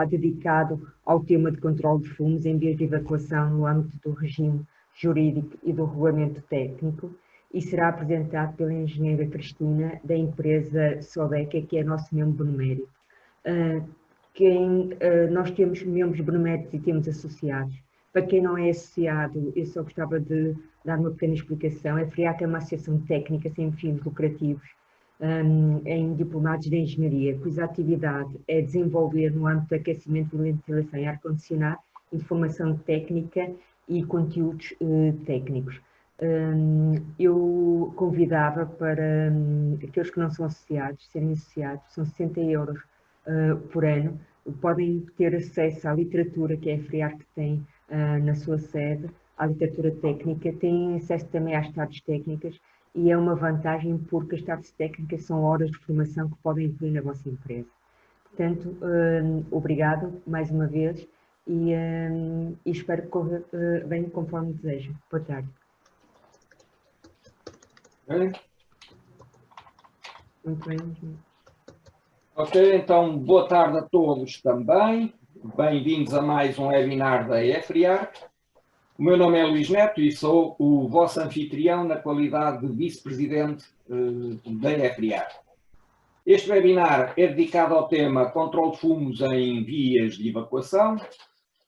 dedicado ao tema de controle de fumos em vias de evacuação no âmbito do regime jurídico e do regulamento técnico e será apresentado pela engenheira Cristina, da empresa Sodeca, que é nosso membro benemérito. Nós temos membros beneméritos e temos associados. Para quem não é associado, eu só gostava de dar uma pequena explicação. A FRIAC é uma associação técnica sem fins lucrativos em diplomados de engenharia, cuja atividade é desenvolver no âmbito de aquecimento, ventilação e ar-condicionado, informação técnica e conteúdos técnicos. Eu convidava para aqueles que não são associados, serem associados, são 60 euros por ano, podem ter acesso à literatura que a FRIAC tem na sua sede, à literatura técnica, têm acesso também às tardes técnicas e é uma vantagem porque as tardes técnicas são horas de formação que podem incluir na vossa empresa. Portanto, obrigado mais uma vez e espero que corra bem conforme desejam. Boa tarde. Bem. Muito bem. Ok, então boa tarde a todos também. Bem-vindos a mais um webinar da EFRIAC. O meu nome é Luís Neto e sou o vosso anfitrião na qualidade de vice-presidente da EFRIAC. Este webinar é dedicado ao tema controle de fumos em vias de evacuação,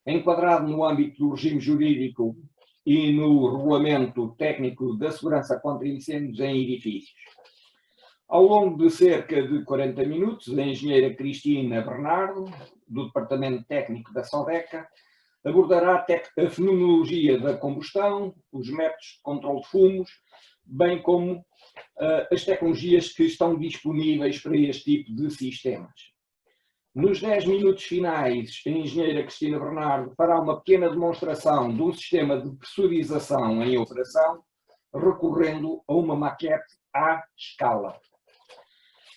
enquadrado no âmbito do regime jurídico e no regulamento técnico da segurança contra incêndios em edifícios. Ao longo de cerca de 40 minutos, a engenheira Cristina Bernardo, do Departamento Técnico da Sodeca, abordará a fenomenologia da combustão, os métodos de controle de fumos, bem como as tecnologias que estão disponíveis para este tipo de sistemas. Nos 10 minutos finais, a engenheira Cristina Bernardo fará uma pequena demonstração de um sistema de pressurização em operação, recorrendo a uma maquete à escala.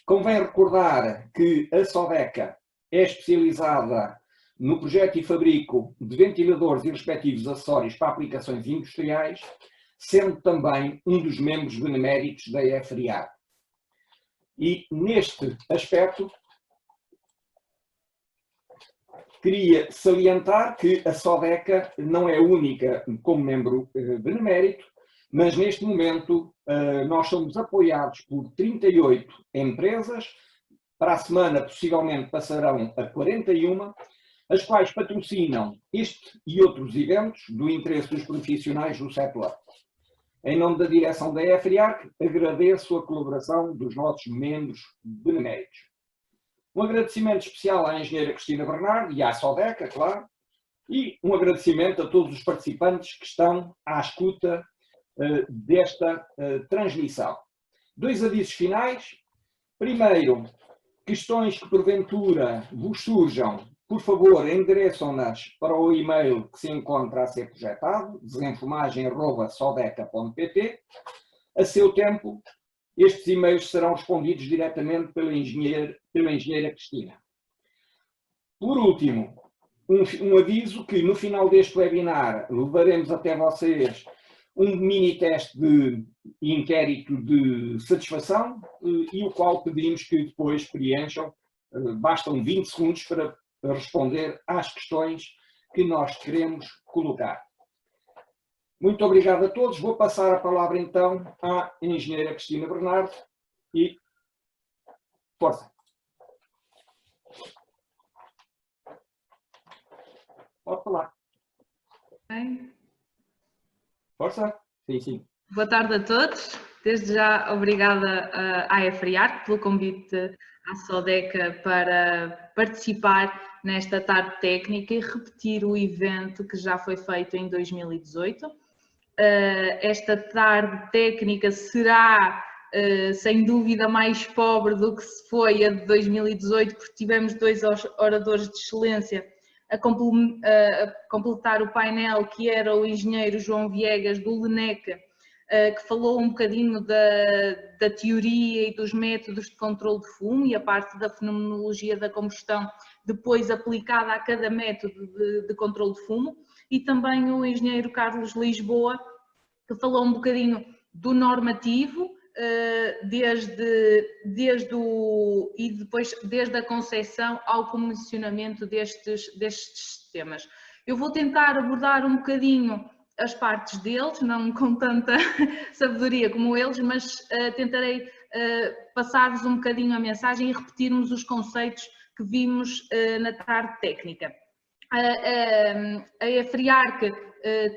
Convém recordar que a Sodeca é especializada no projeto e fabrico de ventiladores e respectivos acessórios para aplicações industriais, sendo também um dos membros beneméritos da EFRIAC. E neste aspecto, queria salientar que a Sodeca não é única como membro benemérito, mas neste momento nós somos apoiados por 38 empresas, para a semana possivelmente passarão a 41, as quais patrocinam este e outros eventos do interesse dos profissionais do setor. Em nome da direção da EFRIAC, agradeço a colaboração dos nossos membros beneméritos. Um agradecimento especial à engenheira Cristina Bernardo e à Sodeca, claro, e um agradecimento a todos os participantes que estão à escuta desta transmissão. 2 avisos finais. Primeiro, questões que porventura vos surjam, por favor, endereçam-nas para o e-mail que se encontra a ser projetado, desenfumagem@sodeca.pt. A seu tempo, estes e-mails serão respondidos diretamente pela engenheira Cristina. Por último, um aviso que no final deste webinar levaremos até vocês um mini teste de inquérito de satisfação e o qual pedimos que depois preencham. Bastam 20 segundos para responder às questões que nós queremos colocar. Muito obrigado a todos. Vou passar a palavra então à engenheira Cristina Bernardo e força. Pode falar. Okay. Força? Sim, sim. Boa tarde a todos. Desde já, obrigada à EFRIAC pelo convite à Sodeca para participar nesta tarde técnica e repetir o evento que já foi feito em 2018. Esta tarde técnica será, sem dúvida, mais pobre do que se foi a de 2018, porque tivemos 2 oradores de excelência a completar o painel, que era o engenheiro João Viegas, do LENEC, que falou um bocadinho da teoria e dos métodos de controle de fumo e a parte da fenomenologia da combustão depois aplicada a cada método de controle de fumo, e também o engenheiro Carlos Lisboa, que falou um bocadinho do normativo, desde a concepção ao comissionamento destes sistemas. Eu vou tentar abordar um bocadinho as partes deles, não com tanta sabedoria como eles, mas tentarei passar-vos um bocadinho a mensagem e repetirmos os conceitos que vimos na tarde técnica. A EFRIARC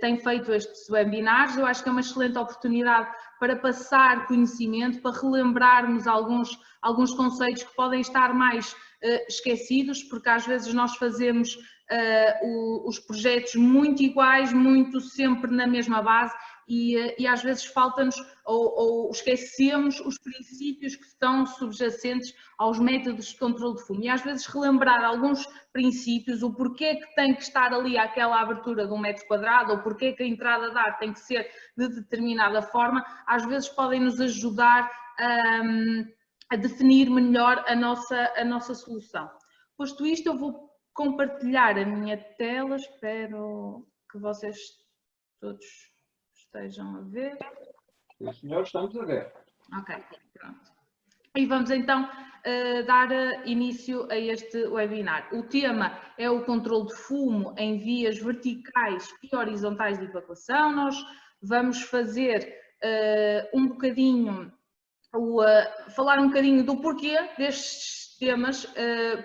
tem feito estes webinars, eu acho que é uma excelente oportunidade para passar conhecimento, para relembrarmos alguns conceitos que podem estar mais esquecidos, porque às vezes nós fazemos os projetos muito iguais, muito sempre na mesma base e às vezes falta-nos ou esquecemos os princípios que estão subjacentes aos métodos de controle de fumo e às vezes relembrar alguns princípios, o porquê que tem que estar ali aquela abertura de 1 metro quadrado ou porquê que a entrada de ar tem que ser de determinada forma, às vezes podem nos ajudar a definir melhor a nossa solução. Posto isto, eu vou compartilhar a minha tela, espero que vocês todos estejam a ver. Sim, senhor, estamos a ver. Ok, pronto. E vamos então dar início a este webinar. O tema é o controle de fumo em vias verticais e horizontais de evacuação. Nós vamos fazer um bocadinho, falar um bocadinho do porquê destes sistemas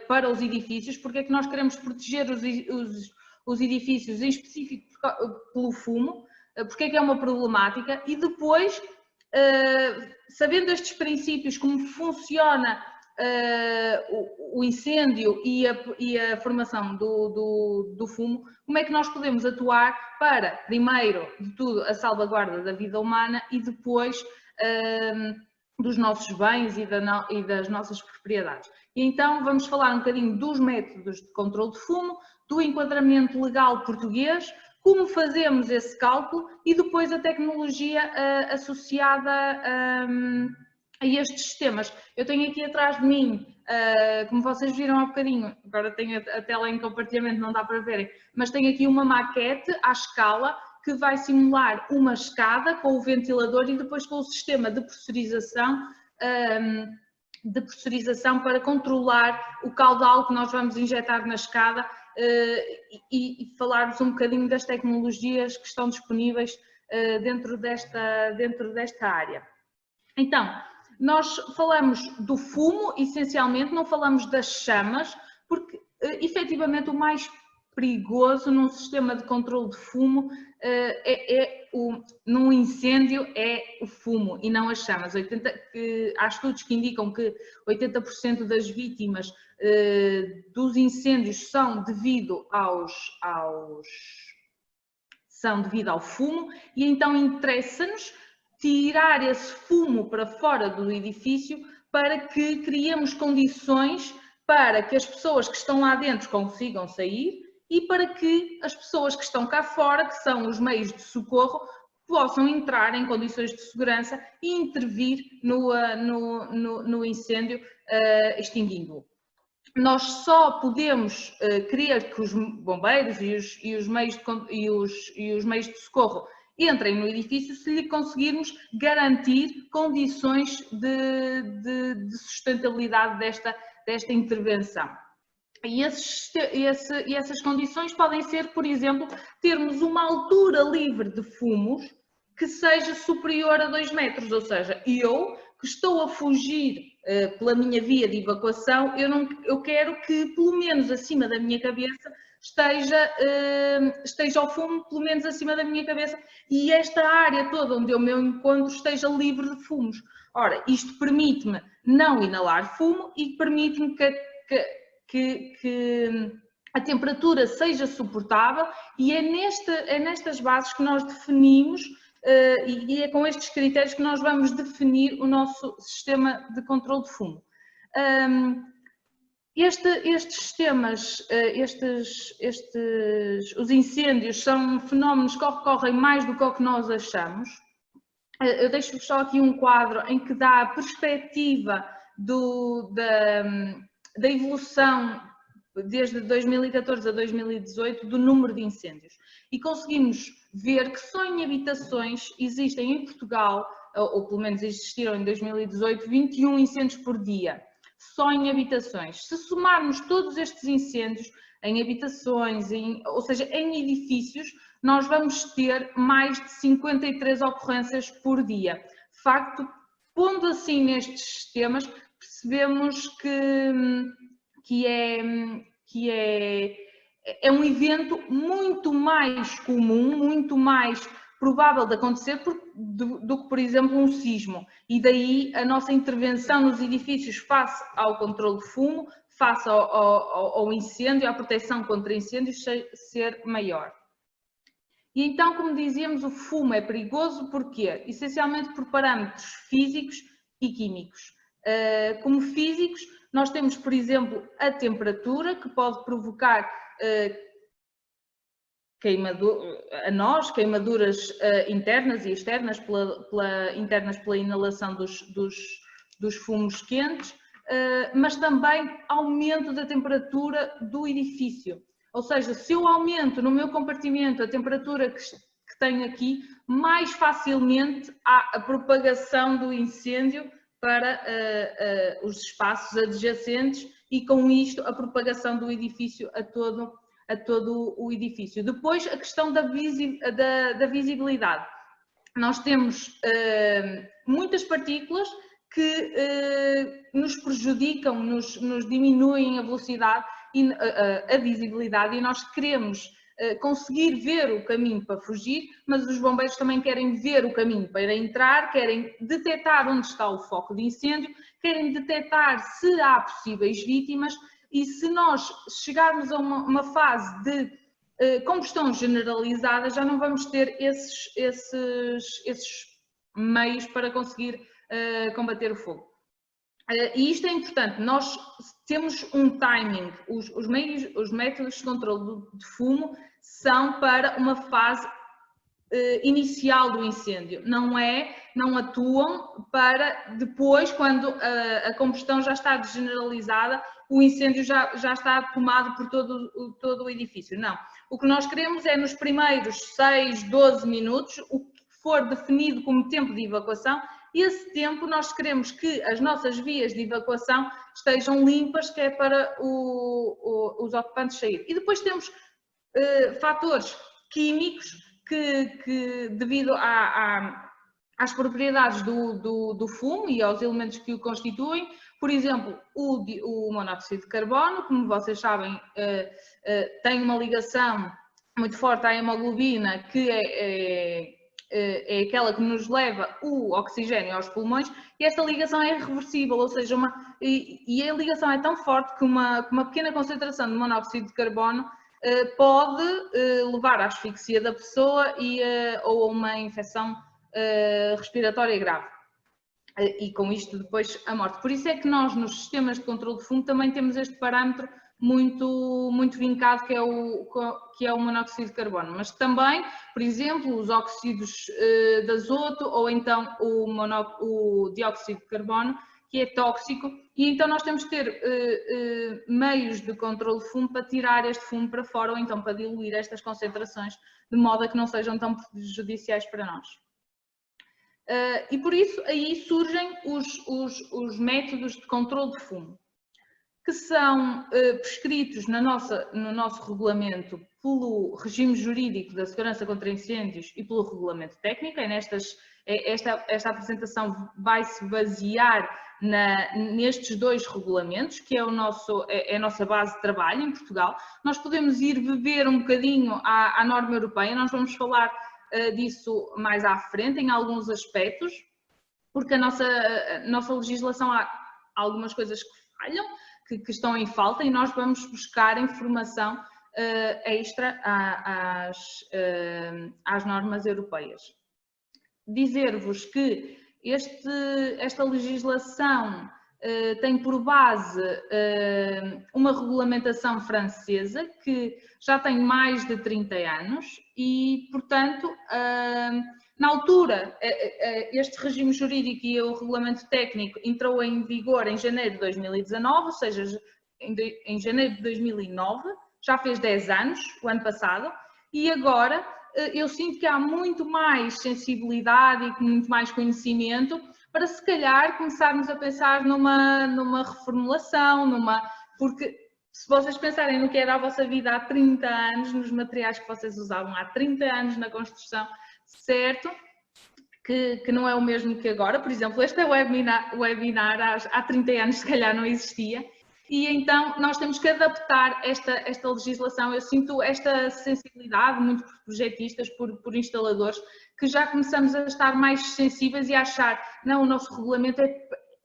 para os edifícios, porque é que nós queremos proteger os edifícios, em específico pelo fumo, porque é que é uma problemática, e depois, sabendo estes princípios, como funciona o incêndio e a formação do fumo, como é que nós podemos atuar para, primeiro de tudo, a salvaguarda da vida humana e depois dos nossos bens e das nossas propriedades. E então vamos falar um bocadinho dos métodos de controle de fumo, do enquadramento legal português, como fazemos esse cálculo e depois a tecnologia associada a estes sistemas. Eu tenho aqui atrás de mim, como vocês viram há bocadinho, agora tenho a tela em compartilhamento, não dá para verem, mas tenho aqui uma maquete à escala que vai simular uma escada com o ventilador e depois com o sistema de pressurização para controlar o caudal que nós vamos injetar na escada e falar-vos um bocadinho das tecnologias que estão disponíveis dentro desta área. Então, nós falamos do fumo, essencialmente, não falamos das chamas, porque efetivamente o mais perigoso num sistema de controle de fumo num incêndio é o fumo e não as chamas. Há estudos que indicam que 80% das vítimas dos incêndios são devido ao fumo e então interessa-nos tirar esse fumo para fora do edifício para que criemos condições para que as pessoas que estão lá dentro consigam sair e para que as pessoas que estão cá fora, que são os meios de socorro, possam entrar em condições de segurança e intervir no incêndio, extinguindo-o. Nós só podemos querer que os bombeiros e os meios de socorro entrem no edifício se lhe conseguirmos garantir condições de sustentabilidade desta intervenção. E essas condições podem ser, por exemplo, termos uma altura livre de fumos que seja superior a 2 metros, ou seja, eu que estou a fugir pela minha via de evacuação, eu quero que pelo menos acima da minha cabeça esteja o fumo pelo menos acima da minha cabeça e esta área toda onde eu me encontro esteja livre de fumos. Ora, isto permite-me não inalar fumo e permite-me que a temperatura seja suportável e é nestas bases que nós definimos e é com estes critérios que nós vamos definir o nosso sistema de controle de fumo. Estes sistemas, os incêndios são fenómenos que ocorrem mais do que o que nós achamos. Eu deixo-vos só aqui um quadro em que dá a perspectiva da evolução desde 2014 a 2018 do número de incêndios e conseguimos ver que só em habitações existem em Portugal, ou pelo menos existiram em 2018, 21 incêndios por dia, só em habitações. Se somarmos todos estes incêndios em habitações, ou seja, em edifícios, nós vamos ter mais de 53 ocorrências por dia. De facto, pondo assim nestes sistemas, percebemos que é um evento muito mais comum, muito mais provável de acontecer do que, por exemplo, um sismo. E daí a nossa intervenção nos edifícios face ao controle de fumo, face ao incêndio, à proteção contra incêndios ser maior. E então, como dizíamos, o fumo é perigoso porquê? Essencialmente por parâmetros físicos e químicos. Como físicos, nós temos, por exemplo, a temperatura, que pode provocar queimaduras internas e externas, internas pela inalação dos fumos quentes, mas também aumento da temperatura do edifício. Ou seja, se eu aumento no meu compartimento a temperatura que tenho aqui, mais facilmente há a propagação do incêndio para os espaços adjacentes e com isto a propagação do edifício a todo o edifício. Depois a questão da visibilidade. Nós temos muitas partículas que nos prejudicam, nos diminuem a velocidade e a visibilidade, e nós queremos conseguir ver o caminho para fugir, mas os bombeiros também querem ver o caminho para entrar, querem detectar onde está o foco de incêndio, querem detectar se há possíveis vítimas, e se nós chegarmos a uma fase de combustão generalizada, já não vamos ter esses meios para conseguir combater o fogo. E isto é importante, nós temos um timing, os métodos de controle de fumo são para uma fase inicial do incêndio, não atuam para depois, quando a combustão já está generalizada, o incêndio já está tomado por todo o edifício. Não, o que nós queremos é nos primeiros 6, 12 minutos, o que for definido como tempo de evacuação, esse tempo nós queremos que as nossas vias de evacuação estejam limpas, que é para os ocupantes saírem. E depois temos fatores químicos que devido às propriedades do fumo e aos elementos que o constituem, por exemplo, o monóxido de carbono, como vocês sabem, tem uma ligação muito forte à hemoglobina, que é aquela que nos leva o oxigênio aos pulmões, e esta ligação é irreversível, ou seja, e a ligação é tão forte que uma pequena concentração de monóxido de carbono pode levar à asfixia da pessoa ou a uma infecção respiratória grave. E com isto depois a morte. Por isso é que nós nos sistemas de controle de fumo também temos este parâmetro muito vincado, que é o monóxido de carbono, mas também, por exemplo, os óxidos de azoto ou então o dióxido de carbono, que é tóxico, e então nós temos que ter meios de controle de fumo para tirar este fumo para fora ou então para diluir estas concentrações, de modo a que não sejam tão prejudiciais para nós. E por isso aí surgem os métodos de controle de fumo, que são prescritos no nosso regulamento pelo regime jurídico da segurança contra incêndios e pelo regulamento técnico. Esta apresentação vai se basear nestes dois regulamentos, que é a nossa base de trabalho em Portugal. Nós podemos ir beber um bocadinho à norma europeia, nós vamos falar disso mais à frente em alguns aspectos, porque a nossa legislação há algumas coisas que falham, que estão em falta, e nós vamos buscar informação extra às normas europeias. Dizer-vos que esta legislação tem por base uma regulamentação francesa que já tem mais de 30 anos e, portanto, na altura, este regime jurídico e o regulamento técnico entrou em vigor em janeiro de 2019, ou seja, em janeiro de 2009, já fez 10 anos, o ano passado, e agora eu sinto que há muito mais sensibilidade e muito mais conhecimento para se calhar começarmos a pensar numa reformulação, porque se vocês pensarem no que era a vossa vida há 30 anos, nos materiais que vocês usavam há 30 anos na construção, certo? Que não é o mesmo que agora. Por exemplo, este webinar há 30 anos se calhar não existia. E então nós temos que adaptar esta legislação. Eu sinto esta sensibilidade, muito por projetistas, por instaladores, que já começamos a estar mais sensíveis e a achar, não, o nosso regulamento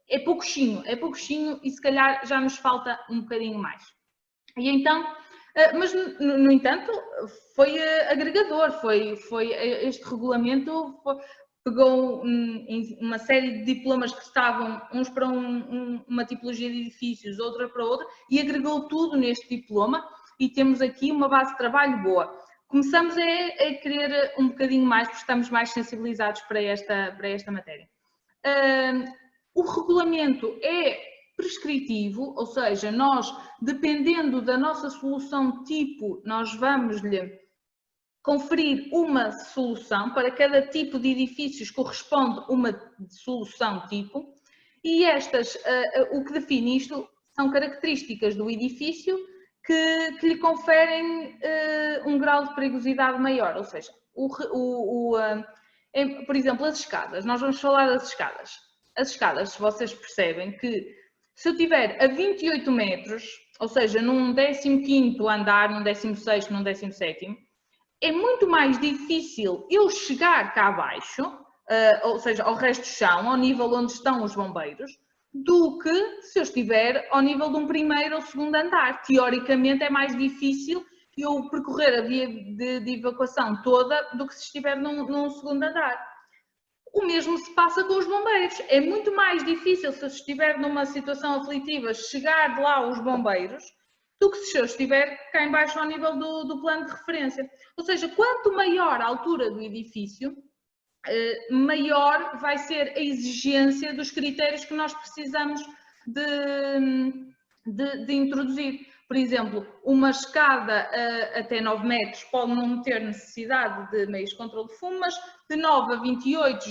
é pouquinho e se calhar já nos falta um bocadinho mais. E então, mas no entanto, foi agregador, este regulamento pegou em uma série de diplomas que estavam, uns para uma tipologia de edifícios, outra para outra, e agregou tudo neste diploma e temos aqui uma base de trabalho boa. Começamos a querer um bocadinho mais, porque estamos mais sensibilizados para esta matéria. O regulamento é prescritivo, ou seja, nós, dependendo da nossa solução tipo, nós vamos-lhe conferir uma solução, para cada tipo de edifícios corresponde uma solução tipo, e estas, o que define isto são características do edifício que lhe conferem um grau de perigosidade maior, ou seja, por exemplo, as escadas, nós vamos falar das escadas. As escadas, se vocês percebem que se eu tiver a 28 metros, ou seja, num 15º andar, num 16º, num 17º, é muito mais difícil eu chegar cá abaixo, ou seja, ao resto do chão, ao nível onde estão os bombeiros, do que se eu estiver ao nível de um primeiro ou segundo andar. Teoricamente é mais difícil eu percorrer a via de evacuação toda do que se estiver num segundo andar. O mesmo se passa com os bombeiros. É muito mais difícil se eu estiver numa situação aflitiva chegar de lá aos bombeiros do que se eu estiver cá em baixo ao nível do plano de referência. Ou seja, quanto maior a altura do edifício, maior vai ser a exigência dos critérios que nós precisamos de introduzir. Por exemplo, uma escada até 9 metros pode não ter necessidade de meios de controle de fumo, mas de 9 a 28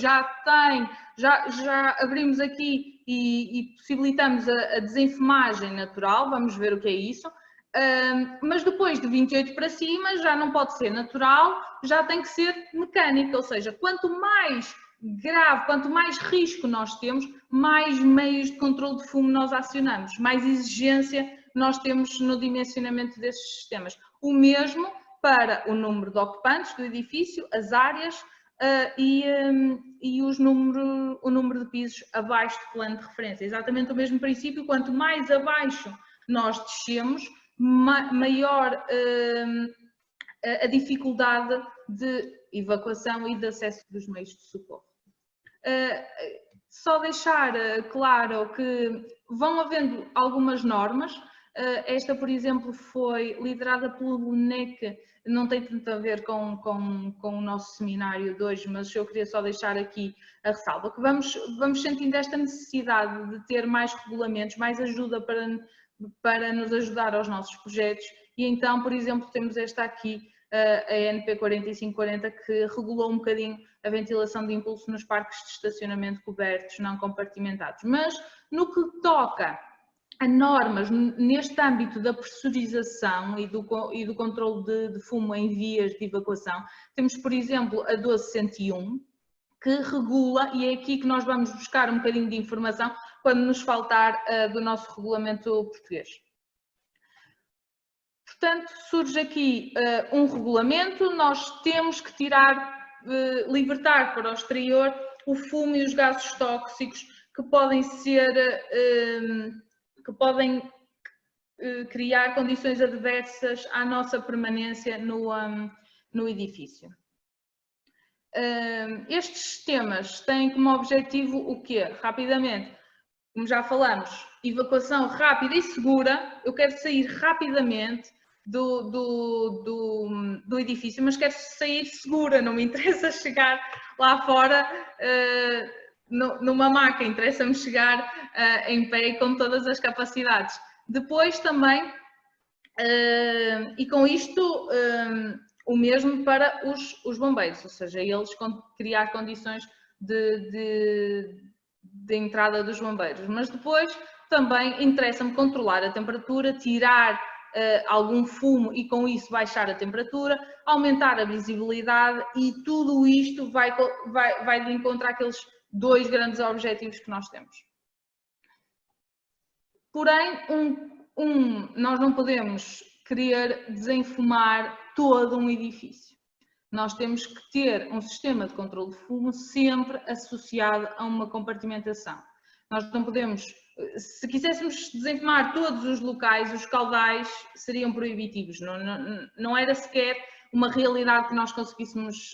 já abrimos aqui e possibilitamos a desenfumagem natural, vamos ver o que é isso. Mas depois de 28 para cima já não pode ser natural, já tem que ser mecânica, ou seja, quanto mais grave, quanto mais risco nós temos, mais meios de controle de fumo nós acionamos, mais exigência nós temos no dimensionamento desses sistemas. O mesmo para o número de ocupantes do edifício, as áreas e o número de pisos abaixo do plano de referência. Exatamente o mesmo princípio, quanto mais abaixo nós descemos, maior a dificuldade de evacuação e de acesso dos meios de socorro. Só deixar claro que vão havendo algumas normas. Esta, por exemplo, foi liderada pelo NEC, não tem tanto a ver com o nosso seminário de hoje, mas eu queria só deixar aqui a ressalva, que vamos sentindo esta necessidade de ter mais regulamentos, mais ajuda para nos ajudar aos nossos projetos, e então, por exemplo, temos esta aqui, a NP 4540, que regulou um bocadinho a ventilação de impulso nos parques de estacionamento cobertos, não compartimentados. Mas no que toca a normas neste âmbito da pressurização e do controle de fumo em vias de evacuação, temos, por exemplo, a 1201, que regula, e é aqui que nós vamos buscar um bocadinho de informação quando nos faltar do nosso regulamento português. Portanto, surge aqui um regulamento, nós temos que libertar para o exterior o fumo e os gases tóxicos que podem criar condições adversas à nossa permanência no edifício. Estes sistemas têm como objetivo o quê? Rapidamente, como já falamos, evacuação rápida e segura. Eu quero sair rapidamente do edifício, mas quero sair segura, não me interessa chegar lá fora numa maca, interessa-me chegar em pé e com todas as capacidades. Depois também, e com isto, O mesmo para os bombeiros, ou seja, eles criar condições de entrada dos bombeiros. Mas depois também interessa-me controlar a temperatura, tirar algum fumo e com isso baixar a temperatura, aumentar a visibilidade e tudo isto vai de encontro àqueles 2 grandes objetivos que nós temos. Porém, nós não podemos querer desenfumar todo um edifício. Nós temos que ter um sistema de controle de fumo sempre associado a uma compartimentação. Nós não podemos, se quiséssemos desenfumar todos os locais, os caudais seriam proibitivos, não era sequer uma realidade que nós conseguíssemos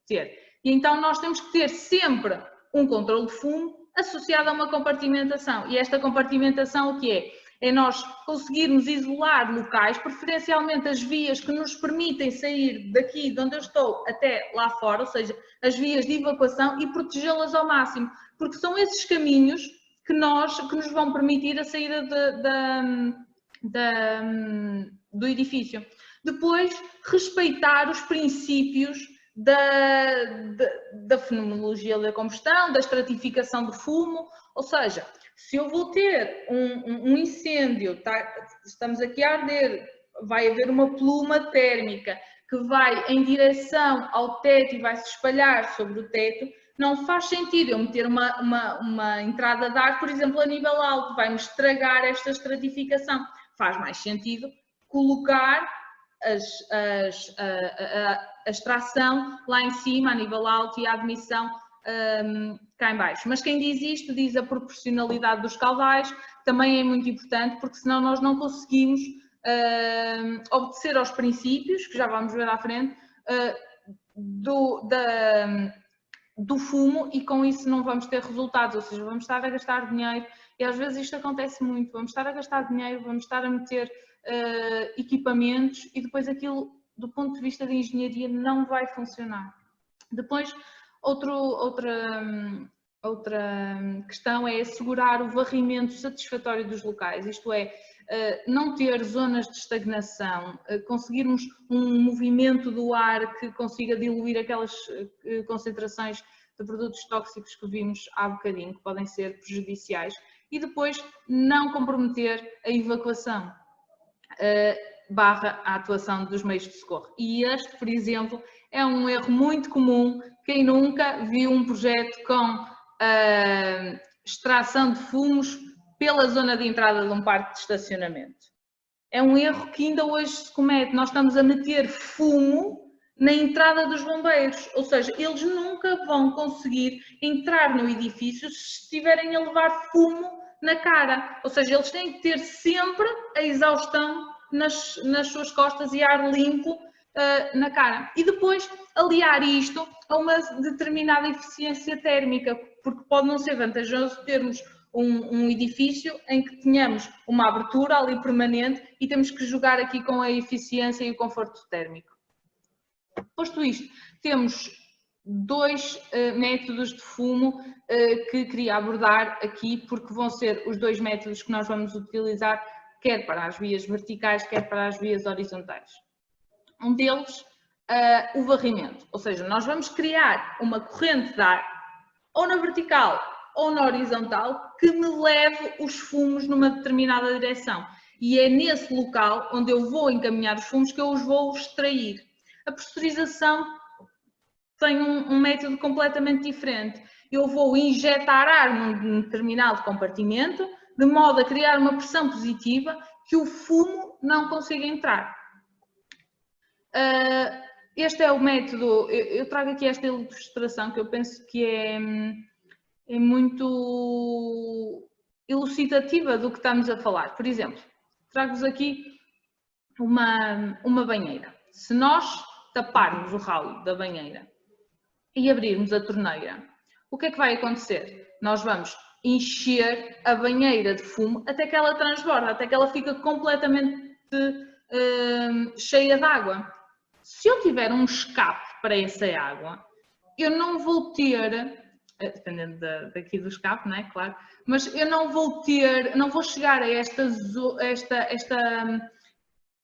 ter. E então nós temos que ter sempre um controle de fumo associado a uma compartimentação. E esta compartimentação o que é? É nós conseguirmos isolar locais, preferencialmente as vias que nos permitem sair daqui de onde eu estou até lá fora, ou seja, as vias de evacuação e protegê-las ao máximo, porque são esses caminhos que nos vão permitir a saída do edifício. Depois, respeitar os princípios da fenomenologia da combustão, da estratificação de fumo, ou seja, se eu vou ter um incêndio, estamos aqui a arder, vai haver uma pluma térmica que vai em direção ao teto e vai se espalhar sobre o teto, não faz sentido eu meter uma entrada de ar, por exemplo, a nível alto, vai-me estragar esta estratificação. Faz mais sentido colocar a extração lá em cima, a nível alto, e a admissão cá em baixo. Mas quem diz isto diz a proporcionalidade dos caudais, também é muito importante, porque senão nós não conseguimos obedecer aos princípios, que já vamos ver à frente, do fumo, e com isso não vamos ter resultados, ou seja, vamos estar a gastar dinheiro, e às vezes isto acontece muito, vamos estar a gastar dinheiro, vamos estar a meter equipamentos e depois aquilo, do ponto de vista de engenharia, não vai funcionar. Depois, outra questão é assegurar o varrimento satisfatório dos locais, isto é, não ter zonas de estagnação, conseguirmos um movimento do ar que consiga diluir aquelas concentrações de produtos tóxicos que vimos há bocadinho, que podem ser prejudiciais, e depois não comprometer a evacuação barra a atuação dos meios de socorro. E este, por exemplo, é um erro muito comum. Quem nunca viu um projeto com extração de fumos pela zona de entrada de um parque de estacionamento? É um erro que ainda hoje se comete. Nós estamos a meter fumo na entrada dos bombeiros, ou seja, eles nunca vão conseguir entrar no edifício se estiverem a levar fumo na cara, ou seja, eles têm que ter sempre a exaustão nas suas costas e ar limpo na cara. E depois aliar isto a uma determinada eficiência térmica, porque pode não ser vantajoso termos um edifício em que tenhamos uma abertura ali permanente e temos que jogar aqui com a eficiência e o conforto térmico. Posto isto, temos 2 métodos de fumo que queria abordar aqui, porque vão ser os 2 métodos que nós vamos utilizar, quer para as vias verticais, quer para as vias horizontais. Um deles, o varrimento, ou seja, nós vamos criar uma corrente de ar, ou na vertical ou na horizontal, que me leve os fumos numa determinada direção. E é nesse local onde eu vou encaminhar os fumos que eu os vou extrair. A pressurização tem um método completamente diferente. Eu vou injetar ar num determinado compartimento, de modo a criar uma pressão positiva que o fumo não consiga entrar. Este é o método. Eu trago aqui esta ilustração que eu penso que é muito elucidativa do que estamos a falar. Por exemplo, trago-vos aqui uma banheira. Se nós taparmos o ralo da banheira e abrirmos a torneira, o que é que vai acontecer? Nós vamos encher a banheira de fumo até que ela transborda, até que ela fica completamente cheia de água. Se eu tiver um escape para essa água, eu não vou ter, dependendo daqui do escape, não é? Claro, mas eu não vou chegar a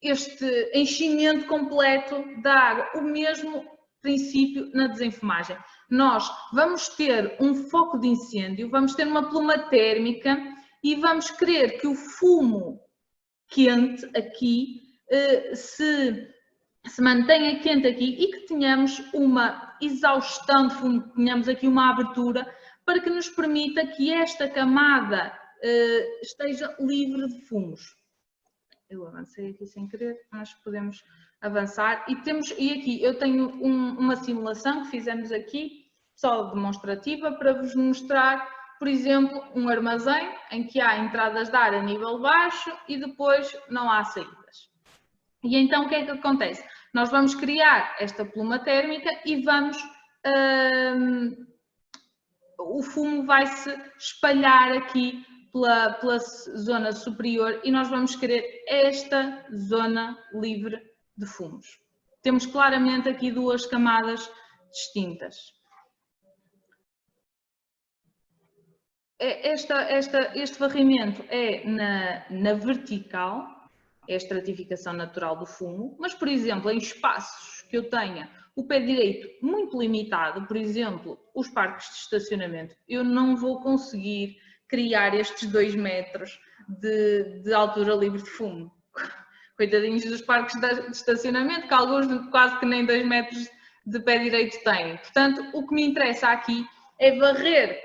este enchimento completo da água. O mesmo princípio na desenfumagem. Nós vamos ter um foco de incêndio, vamos ter uma pluma térmica e vamos querer que o fumo quente aqui se mantenha quente aqui e que tenhamos uma exaustão de fumo, que tenhamos aqui uma abertura para que nos permita que esta camada esteja livre de fumos. Eu avancei aqui sem querer, mas podemos avançar. E aqui eu tenho uma simulação que fizemos aqui, só demonstrativa, para vos mostrar, por exemplo, um armazém em que há entradas de ar a nível baixo e depois não há saídas. E então o que é que acontece? Nós vamos criar esta pluma térmica e vamos... o fumo vai se espalhar aqui pela zona superior e nós vamos querer esta zona livre de fumos. Temos claramente aqui duas camadas distintas. Este varrimento é na vertical, é a estratificação natural do fumo, mas, por exemplo, em espaços que eu tenha o pé direito muito limitado, por exemplo, os parques de estacionamento, eu não vou conseguir criar estes 2 metros de altura livre de fumo. Coitadinhos dos parques de estacionamento, que alguns quase que nem 2 metros de pé direito têm. Portanto, o que me interessa aqui é varrer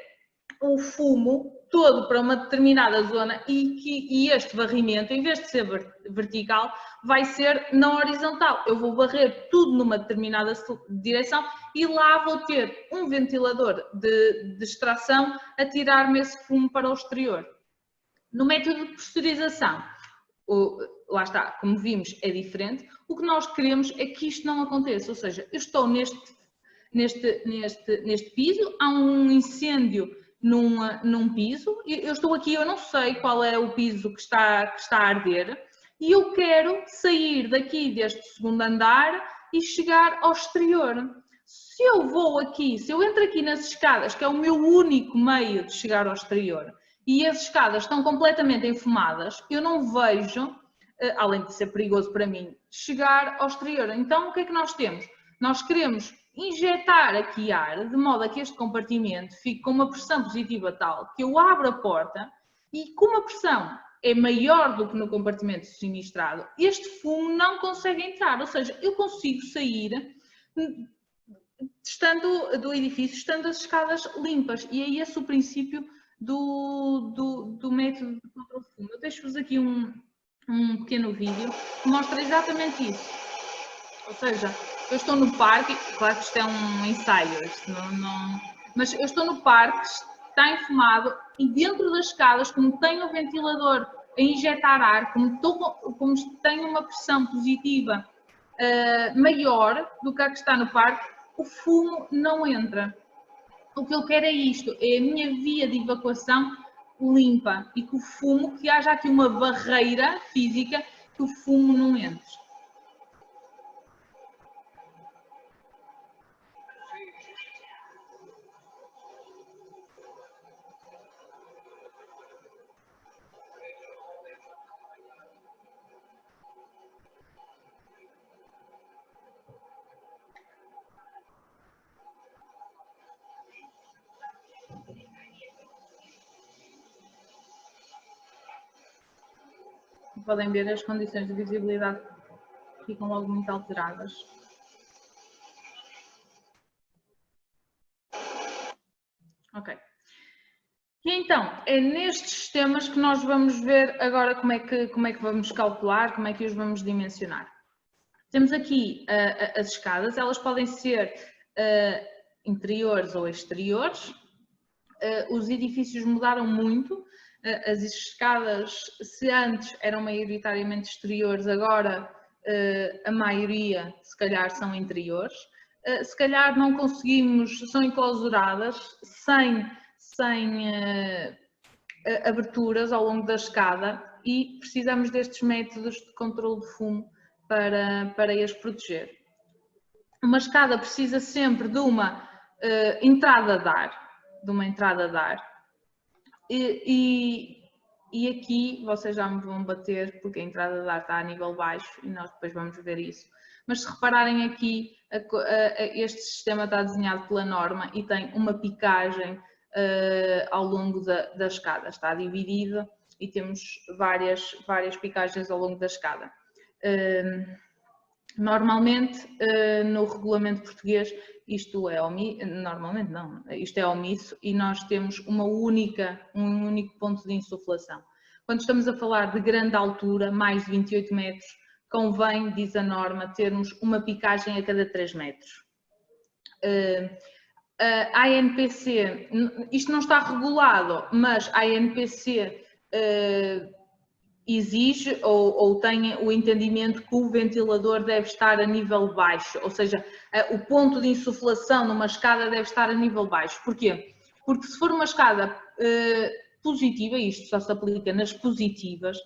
o fumo todo para uma determinada zona e este varrimento, em vez de ser vertical, vai ser na horizontal. Eu vou varrer tudo numa determinada direção e lá vou ter um ventilador de extração a tirar-me esse fumo para o exterior. No método de presurização, lá está, como vimos, é diferente. O que nós queremos é que isto não aconteça, ou seja, eu estou neste piso, há um incêndio num piso, eu estou aqui, eu não sei qual é o piso que está a arder e eu quero sair daqui deste segundo andar e chegar ao exterior. Se eu vou aqui, se eu entro aqui nas escadas, que é o meu único meio de chegar ao exterior, e as escadas estão completamente enfumadas, eu não vejo, além de ser perigoso para mim, chegar ao exterior. Então o que é que nós temos? Nós queremos injetar aqui ar, de modo a que este compartimento fique com uma pressão positiva tal que eu abro a porta e como a pressão é maior do que no compartimento sinistrado, este fumo não consegue entrar, ou seja, eu consigo sair do edifício, estando as escadas limpas, e é esse o princípio do método de controle de fumo. Eu deixo-vos aqui um pequeno vídeo que mostra exatamente isso, ou seja, eu estou no parque, claro que isto é um ensaio, mas eu estou no parque, está enfumado e dentro das escadas, como tenho o ventilador a injetar ar, como tenho uma pressão positiva maior do que a que está no parque, o fumo não entra. O que eu quero é isto, é a minha via de evacuação limpa e que o fumo, que haja aqui uma barreira física, que o fumo não entre. Podem ver as condições de visibilidade ficam logo muito alteradas. Ok. E então, é nestes sistemas que nós vamos ver agora como é que vamos calcular, como é que os vamos dimensionar. Temos aqui as escadas, elas podem ser interiores ou exteriores. Os edifícios mudaram muito. As escadas, se antes eram maioritariamente exteriores, agora a maioria, se calhar, são interiores. Se calhar não conseguimos, são enclausuradas, sem aberturas ao longo da escada e precisamos destes métodos de controle de fumo para as proteger. Uma escada precisa sempre de uma entrada de ar, e E aqui vocês já me vão bater, porque a entrada de ar está a nível baixo e nós depois vamos ver isso. Mas se repararem aqui, este sistema está desenhado pela norma e tem uma picagem ao longo da escada. Está dividido e temos várias picagens ao longo da escada. Normalmente, no regulamento português, isto é omisso, normalmente não, isto é omisso e nós temos um único ponto de insuflação. Quando estamos a falar de grande altura, mais de 28 metros, convém, diz a norma, termos uma picagem a cada 3 metros. A ANPC, isto não está regulado, mas a ANPC exige ou tem o entendimento que o ventilador deve estar a nível baixo, ou seja, o ponto de insuflação numa escada deve estar a nível baixo. Porquê? Porque se for uma escada positiva, isto só se aplica nas positivas,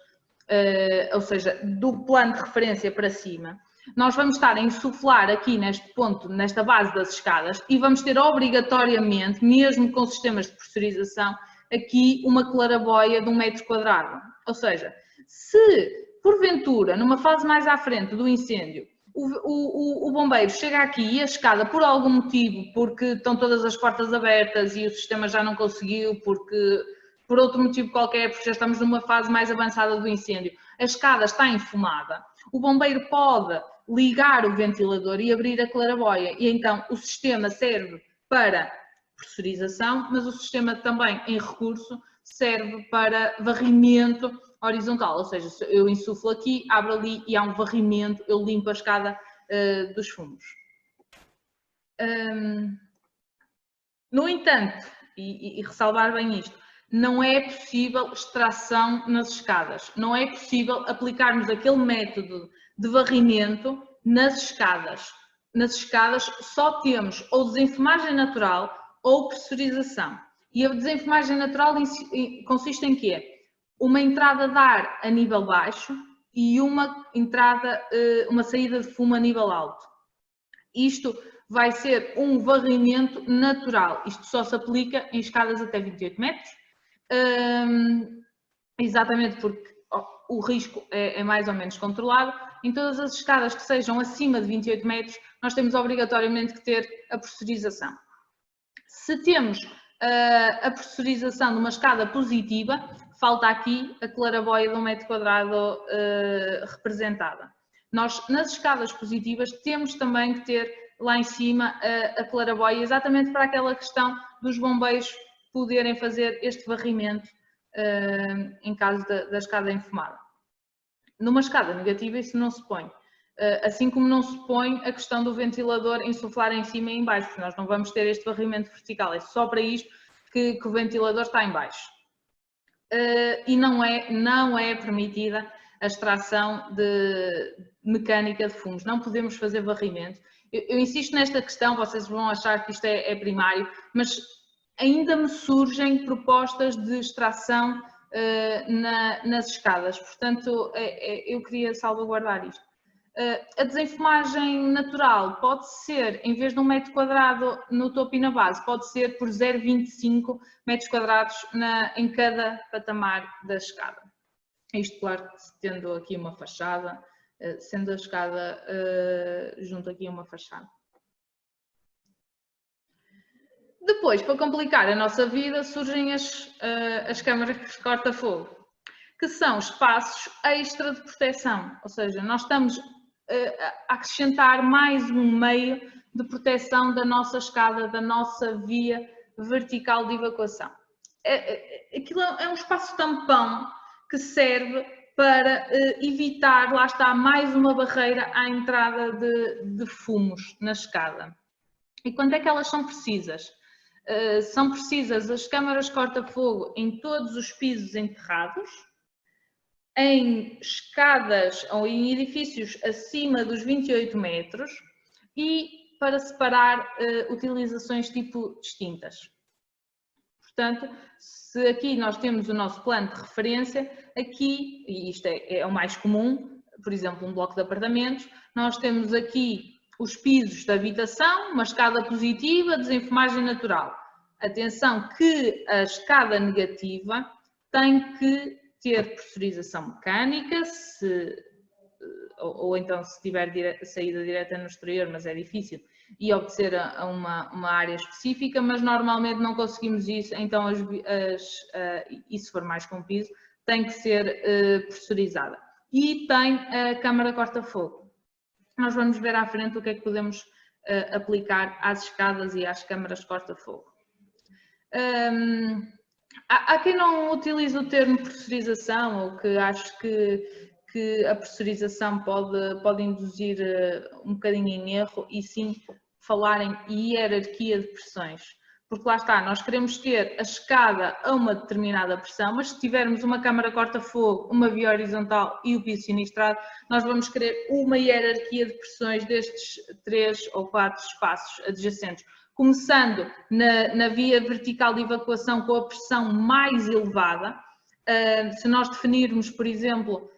ou seja, do plano de referência para cima, nós vamos estar a insuflar aqui neste ponto, nesta base das escadas, e vamos ter obrigatoriamente, mesmo com sistemas de pressurização, aqui uma claraboia de 1 metro quadrado. Ou seja, se porventura, numa fase mais à frente do incêndio, o bombeiro chega aqui e a escada, por algum motivo, porque estão todas as portas abertas e o sistema já não conseguiu, porque por outro motivo qualquer, porque já estamos numa fase mais avançada do incêndio, a escada está enfumada, o bombeiro pode ligar o ventilador e abrir a claraboia e então o sistema serve para pressurização, mas o sistema também em recurso serve para varrimento horizontal, ou seja, eu insuflo aqui, abro ali e há um varrimento, eu limpo a escada dos fumos. No entanto, e ressalvar bem isto, não é possível extração nas escadas, não é possível aplicarmos aquele método de varrimento nas escadas. Nas escadas só temos ou desenfumagem natural ou pressurização. E a desenfumagem natural consiste em quê? Uma entrada de ar a nível baixo e uma saída de fumo a nível alto. Isto vai ser um varrimento natural. Isto só se aplica em escadas até 28 metros, exatamente porque o risco é mais ou menos controlado. Em todas as escadas que sejam acima de 28 metros, nós temos obrigatoriamente que ter a pressurização. Se temos a pressurização de uma escada positiva, falta aqui a claraboia de 1 metro quadrado representada. Nós, nas escadas positivas, temos também que ter lá em cima a claraboia, exatamente para aquela questão dos bombeiros poderem fazer este varrimento em caso da escada enfumada. Numa escada negativa isso não se põe, assim como não se põe a questão do ventilador insuflar em cima e em baixo, porque nós não vamos ter este varrimento vertical, é só para isto que o ventilador está em baixo. E não é permitida a extração mecânica de fumos, não podemos fazer varrimento. Eu insisto nesta questão, vocês vão achar que isto é primário, mas ainda me surgem propostas de extração nas escadas, portanto eu queria salvaguardar isto. A desenfumagem natural pode ser, em vez de 1 metro quadrado no topo e na base, pode ser por 0,25 metros quadrados em cada patamar da escada. Isto, claro, tendo aqui uma fachada, sendo a escada junto aqui a uma fachada. Depois, para complicar a nossa vida, surgem as câmaras corta-fogo, que são espaços extra de proteção, ou seja, nós estamos a acrescentar mais um meio de proteção da nossa escada, da nossa via vertical de evacuação. Aquilo é um espaço tampão que serve para evitar, lá está, mais uma barreira à entrada de fumos na escada. E quando é que elas são precisas? São precisas as câmaras corta-fogo em todos os pisos enterrados, em escadas ou em edifícios acima dos 28 metros e para separar utilizações tipo distintas. Portanto, se aqui nós temos o nosso plano de referência, aqui, e isto é o mais comum, por exemplo, um bloco de apartamentos, nós temos aqui os pisos da habitação, uma escada positiva, desenfumagem natural. Atenção que a escada negativa tem que ter pressurização mecânica, ou então se tiver saída direta no exterior, mas é difícil, e obedecer a uma área específica, mas normalmente não conseguimos isso, então e se for mais com piso, tem que ser pressurizada. E tem a câmara corta-fogo. Nós vamos ver à frente o que é que podemos aplicar às escadas e às câmaras corta-fogo. Há quem não utilize o termo pressurização, ou que acho que a pressurização pode induzir um bocadinho em erro, e sim falar em hierarquia de pressões. Porque lá está, nós queremos ter a escada a uma determinada pressão, mas se tivermos uma câmara corta-fogo, uma via horizontal e o piso sinistrado, nós vamos querer uma hierarquia de pressões destes 3 ou 4 espaços adjacentes. Começando na via vertical de evacuação com a pressão mais elevada. Se nós definirmos, por exemplo,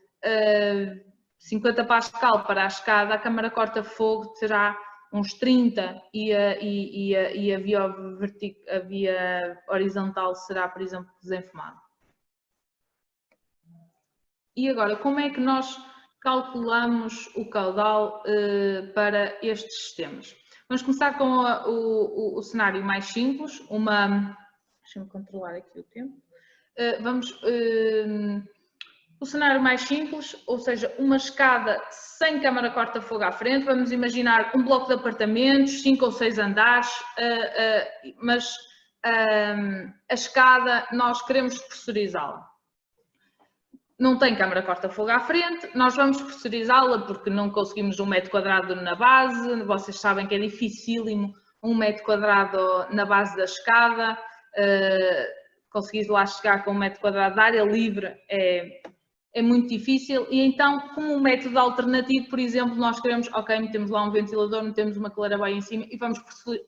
50 pascal para a escada, a câmara corta-fogo terá uns 30 e a via horizontal será, por exemplo, desenfumada. E agora, como é que nós calculamos o caudal para estes sistemas? Vamos começar com o cenário mais simples, deixa-me controlar aqui o tempo. O cenário mais simples, ou seja, uma escada sem câmara corta-fogo à frente. Vamos imaginar um bloco de apartamentos, 5 ou 6 andares, mas a escada nós queremos pressurizá-la. Não tem câmara corta-fogo à frente, nós vamos pressurizá-la porque não conseguimos 1 metro quadrado na base. Vocês sabem que é dificílimo 1 metro quadrado na base da escada. Conseguir lá chegar com 1 metro quadrado de área livre é muito difícil, e então, como um método alternativo, por exemplo, nós queremos, ok, metemos lá um ventilador, metemos uma claraboia em cima e vamos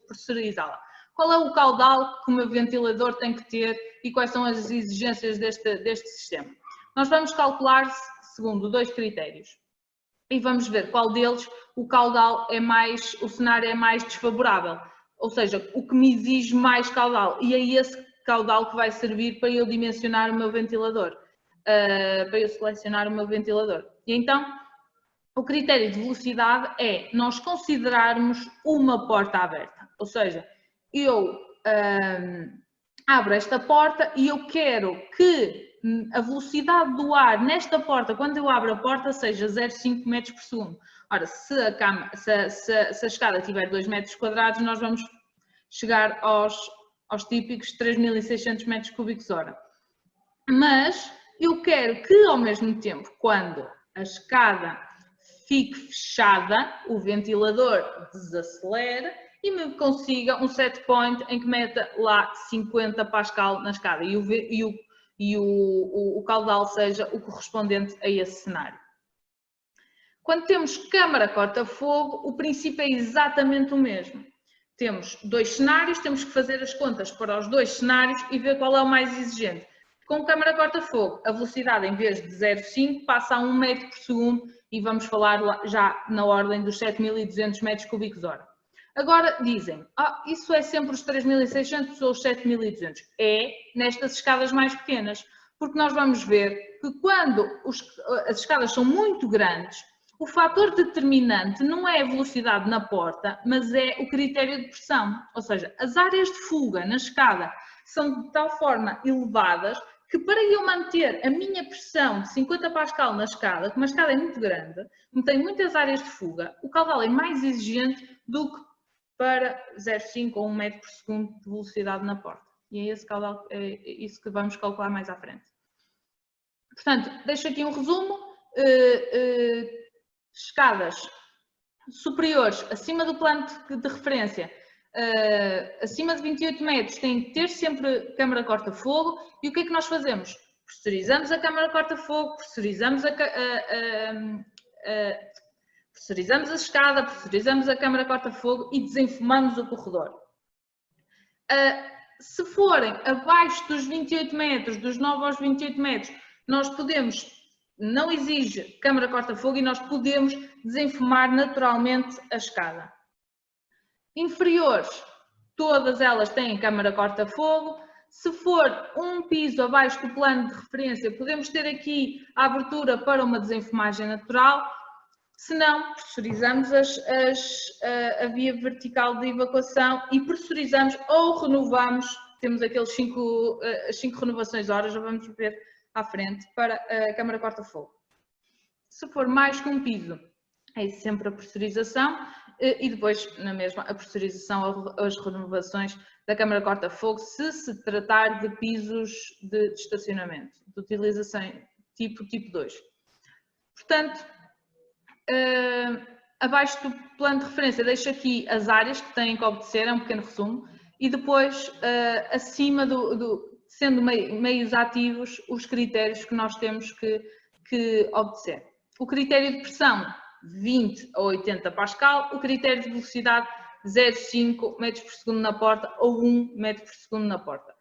pressurizá-la. Qual é o caudal que o meu ventilador tem que ter e quais são as exigências deste sistema? Nós vamos calcular segundo 2 critérios e vamos ver qual deles o caudal o cenário é mais desfavorável, ou seja, o que me exige mais caudal, e é esse caudal que vai servir para eu dimensionar o meu ventilador. Para eu selecionar o meu ventilador. E então, o critério de velocidade é nós considerarmos uma porta aberta. Ou seja, eu abro esta porta e eu quero que a velocidade do ar nesta porta, quando eu abro a porta, seja 0,5 metros por segundo. Ora, se a escada tiver 2 metros quadrados, nós vamos chegar aos típicos 3.600 metros cúbicos hora. Mas eu quero que, ao mesmo tempo, quando a escada fique fechada, o ventilador desacelere e me consiga um set point em que meta lá 50 pascal na escada e o caudal seja o correspondente a esse cenário. Quando temos câmara corta-fogo, o princípio é exatamente o mesmo. Temos 2 cenários, temos que fazer as contas para os 2 cenários e ver qual é o mais exigente. Com câmara corta-fogo, a velocidade em vez de 0,5 passa a 1 metro por segundo e vamos falar já na ordem dos 7.200 metros cúbicos hora. Agora dizem, isso é sempre os 3.600 ou os 7.200. É nestas escadas mais pequenas, porque nós vamos ver que quando as escadas são muito grandes, o fator determinante não é a velocidade na porta, mas é o critério de pressão. Ou seja, as áreas de fuga na escada são de tal forma elevadas que para eu manter a minha pressão de 50 pascal na escada, como a escada é muito grande, como tem muitas áreas de fuga, o caudal é mais exigente do que para 0,5 ou 1 metro por segundo de velocidade na porta. E é esse caudal, é isso que vamos calcular mais à frente. Portanto, deixo aqui um resumo. Escadas superiores, acima do plano de referência, acima de 28 metros, tem que ter sempre câmara corta-fogo. E o que é que nós fazemos? Pressurizamos a câmara corta-fogo, pressurizamos a escada, pressurizamos a câmara corta-fogo e desenfumamos o corredor. Se forem abaixo dos 28 metros, dos 9 aos 28 metros, nós podemos, não exige câmara corta-fogo e nós podemos desenfumar naturalmente a escada. Inferiores, todas elas têm câmara corta-fogo. Se for um piso abaixo do plano de referência, podemos ter aqui a abertura para uma desenfumagem natural. Se não, pressurizamos a via vertical de evacuação e pressurizamos ou renovamos, temos aqueles as 5 renovações horas, já vamos ver à frente, para a câmara corta-fogo. Se for mais que um piso, é sempre a pressurização e depois, na mesma, a pressurização, as renovações da câmara corta-fogo, se tratar de pisos de estacionamento, de utilização tipo 2. Portanto, abaixo do plano de referência deixo aqui as áreas que têm que obedecer, é um pequeno resumo, e depois acima sendo meios ativos, os critérios que nós temos que obedecer. O critério de pressão 20 a 80 pascal, o critério de velocidade 0,5 metros por segundo na porta ou 1 metro por segundo na porta.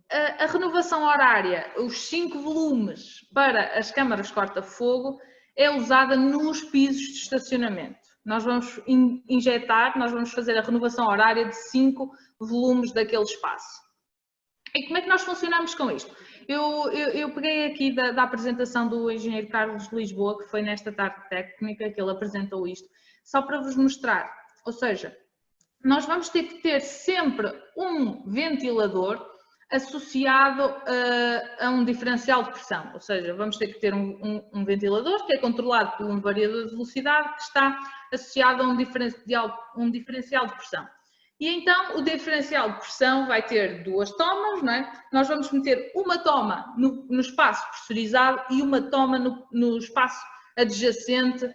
A renovação horária, os 5 volumes para as câmaras corta-fogo, é usada nos pisos de estacionamento. Nós vamos injetar, nós vamos fazer a renovação horária de 5 volumes daquele espaço. E como é que nós funcionamos com isto? Eu peguei aqui da apresentação do engenheiro Carlos de Lisboa, que foi nesta tarde técnica que ele apresentou isto, só para vos mostrar. Ou seja, nós vamos ter que ter sempre um ventilador associado a um diferencial de pressão, ou seja, vamos ter que ter um ventilador que é controlado por um variador de velocidade que está associado a um diferencial de pressão. E então o diferencial de pressão vai ter 2 tomas, não é? Nós vamos meter uma toma no espaço pressurizado e uma toma no espaço adjacente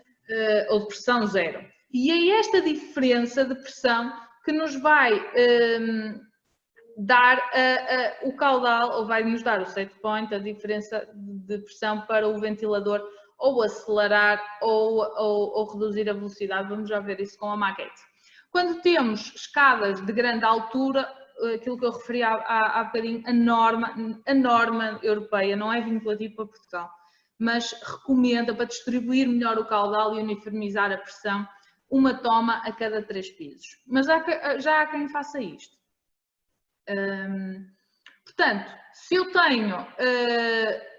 ou de pressão 0. E é esta diferença de pressão que nos vai dar o caudal, ou vai nos dar o set point, a diferença de pressão para o ventilador ou acelerar ou reduzir a velocidade. Vamos já ver isso com a maquete. Quando temos escadas de grande altura, aquilo que eu referi há bocadinho, a norma europeia não é vinculativo para Portugal, mas recomenda, para distribuir melhor o caudal e uniformizar a pressão, uma toma a cada 3 pisos. Mas já há quem faça isto. Portanto, se eu tenho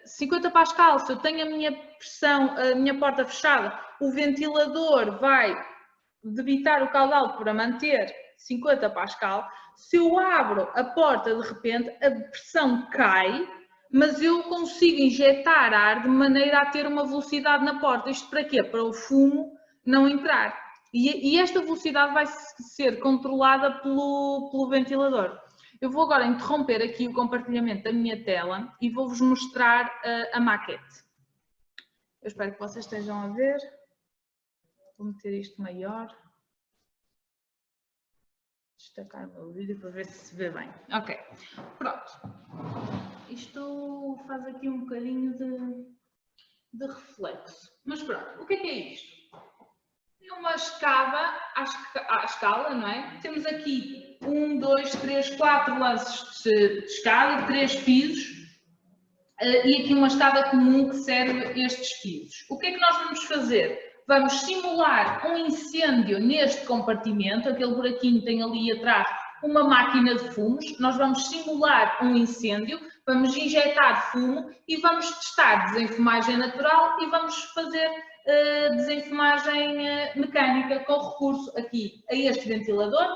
50 pascal, se eu tenho a minha pressão, a minha porta fechada, o ventilador vai debitar o caudal para manter 50 pascal. Se eu abro a porta de repente, a pressão cai, mas eu consigo injetar ar de maneira a ter uma velocidade na porta. Isto para quê? Para o fumo não entrar. E esta velocidade vai ser controlada pelo ventilador. Eu vou agora interromper aqui o compartilhamento da minha tela e vou-vos mostrar a maquete. Eu espero que vocês estejam a ver. Vou meter isto maior. Destacar o meu vídeo para ver se vê bem. Ok, pronto. Isto faz aqui um bocadinho de reflexo. Mas pronto, o que é isto? É uma escada à escala, não é? Temos aqui 1, 2, 3, 4 lances de escada, de 3 pisos. E aqui uma escada comum que serve estes pisos. O que é que nós vamos fazer? Vamos simular um incêndio neste compartimento, aquele buraquinho tem ali atrás uma máquina de fumos, nós vamos simular um incêndio, vamos injetar fumo e vamos testar desenfumagem natural e vamos fazer desenfumagem mecânica com recurso aqui a este ventilador.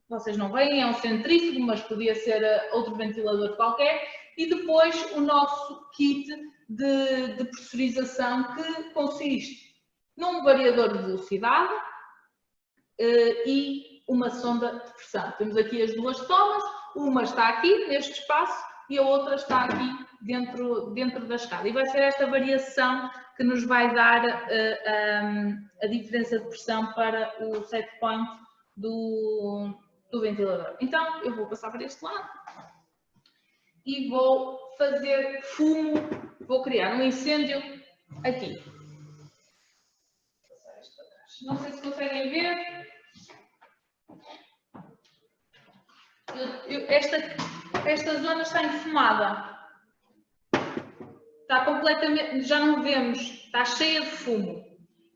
Vocês não veem, é um centrífugo, mas podia ser outro ventilador qualquer. E depois o nosso kit de pressurização que consiste num variador de velocidade e uma sonda de pressão. Temos aqui as 2 tomas, uma está aqui neste espaço e a outra está aqui dentro da escada. E vai ser esta variação que nos vai dar a diferença de pressão para o set point do ventilador. Então eu vou passar para este lado e vou fazer fumo, vou criar um incêndio aqui. Não sei se conseguem ver. Esta zona está enfumada. Está completamente, já não vemos, está cheia de fumo.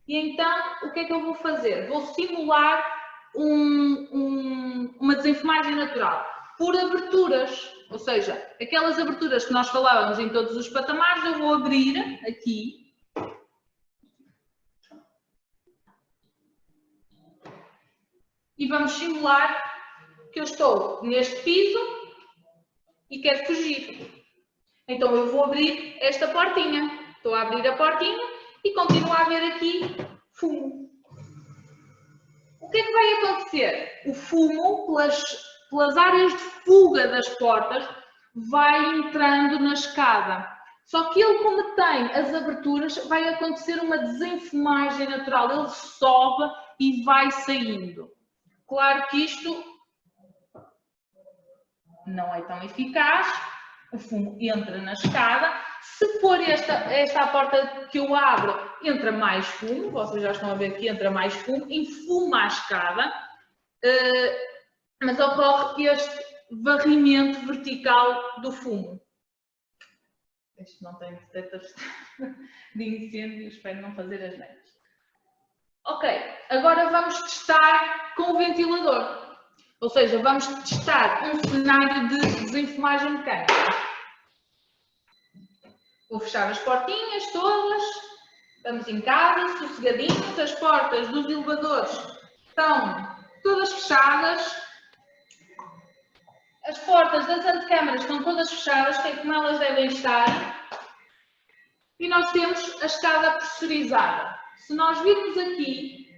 E então, o que é que eu vou fazer? Vou simular uma desenfumagem natural. por aberturas, ou seja, aquelas aberturas que nós falávamos em todos os patamares, eu vou abrir aqui. E vamos simular que eu estou neste piso e quero fugir. Então eu vou abrir esta portinha. Estou a abrir a portinha e continuo a ver aqui fumo. O que é que vai acontecer? O fumo, pelas áreas de fuga das portas, vai entrando na escada. Só que ele, como tem as aberturas, vai acontecer uma desenfumagem natural. Ele sobe e vai saindo. Claro que isto não é tão eficaz. O fumo entra na escada. Se for esta a porta que eu abro, entra mais fumo. Vocês já estão a ver que entra mais fumo. Enfuma a escada. Mas ocorre este varrimento vertical do fumo. Este não tem detectores de incêndio. Espero não fazer as neiras. Ok, agora vamos testar com o ventilador. Ou seja, vamos testar um cenário de desenfumagem mecânica. Vou fechar as portinhas todas. Estamos em casa, sossegadinhos. As portas dos elevadores estão todas fechadas. As portas das antecâmaras estão todas fechadas, que é como elas devem estar. E nós temos a escada pressurizada. Se nós virmos aqui,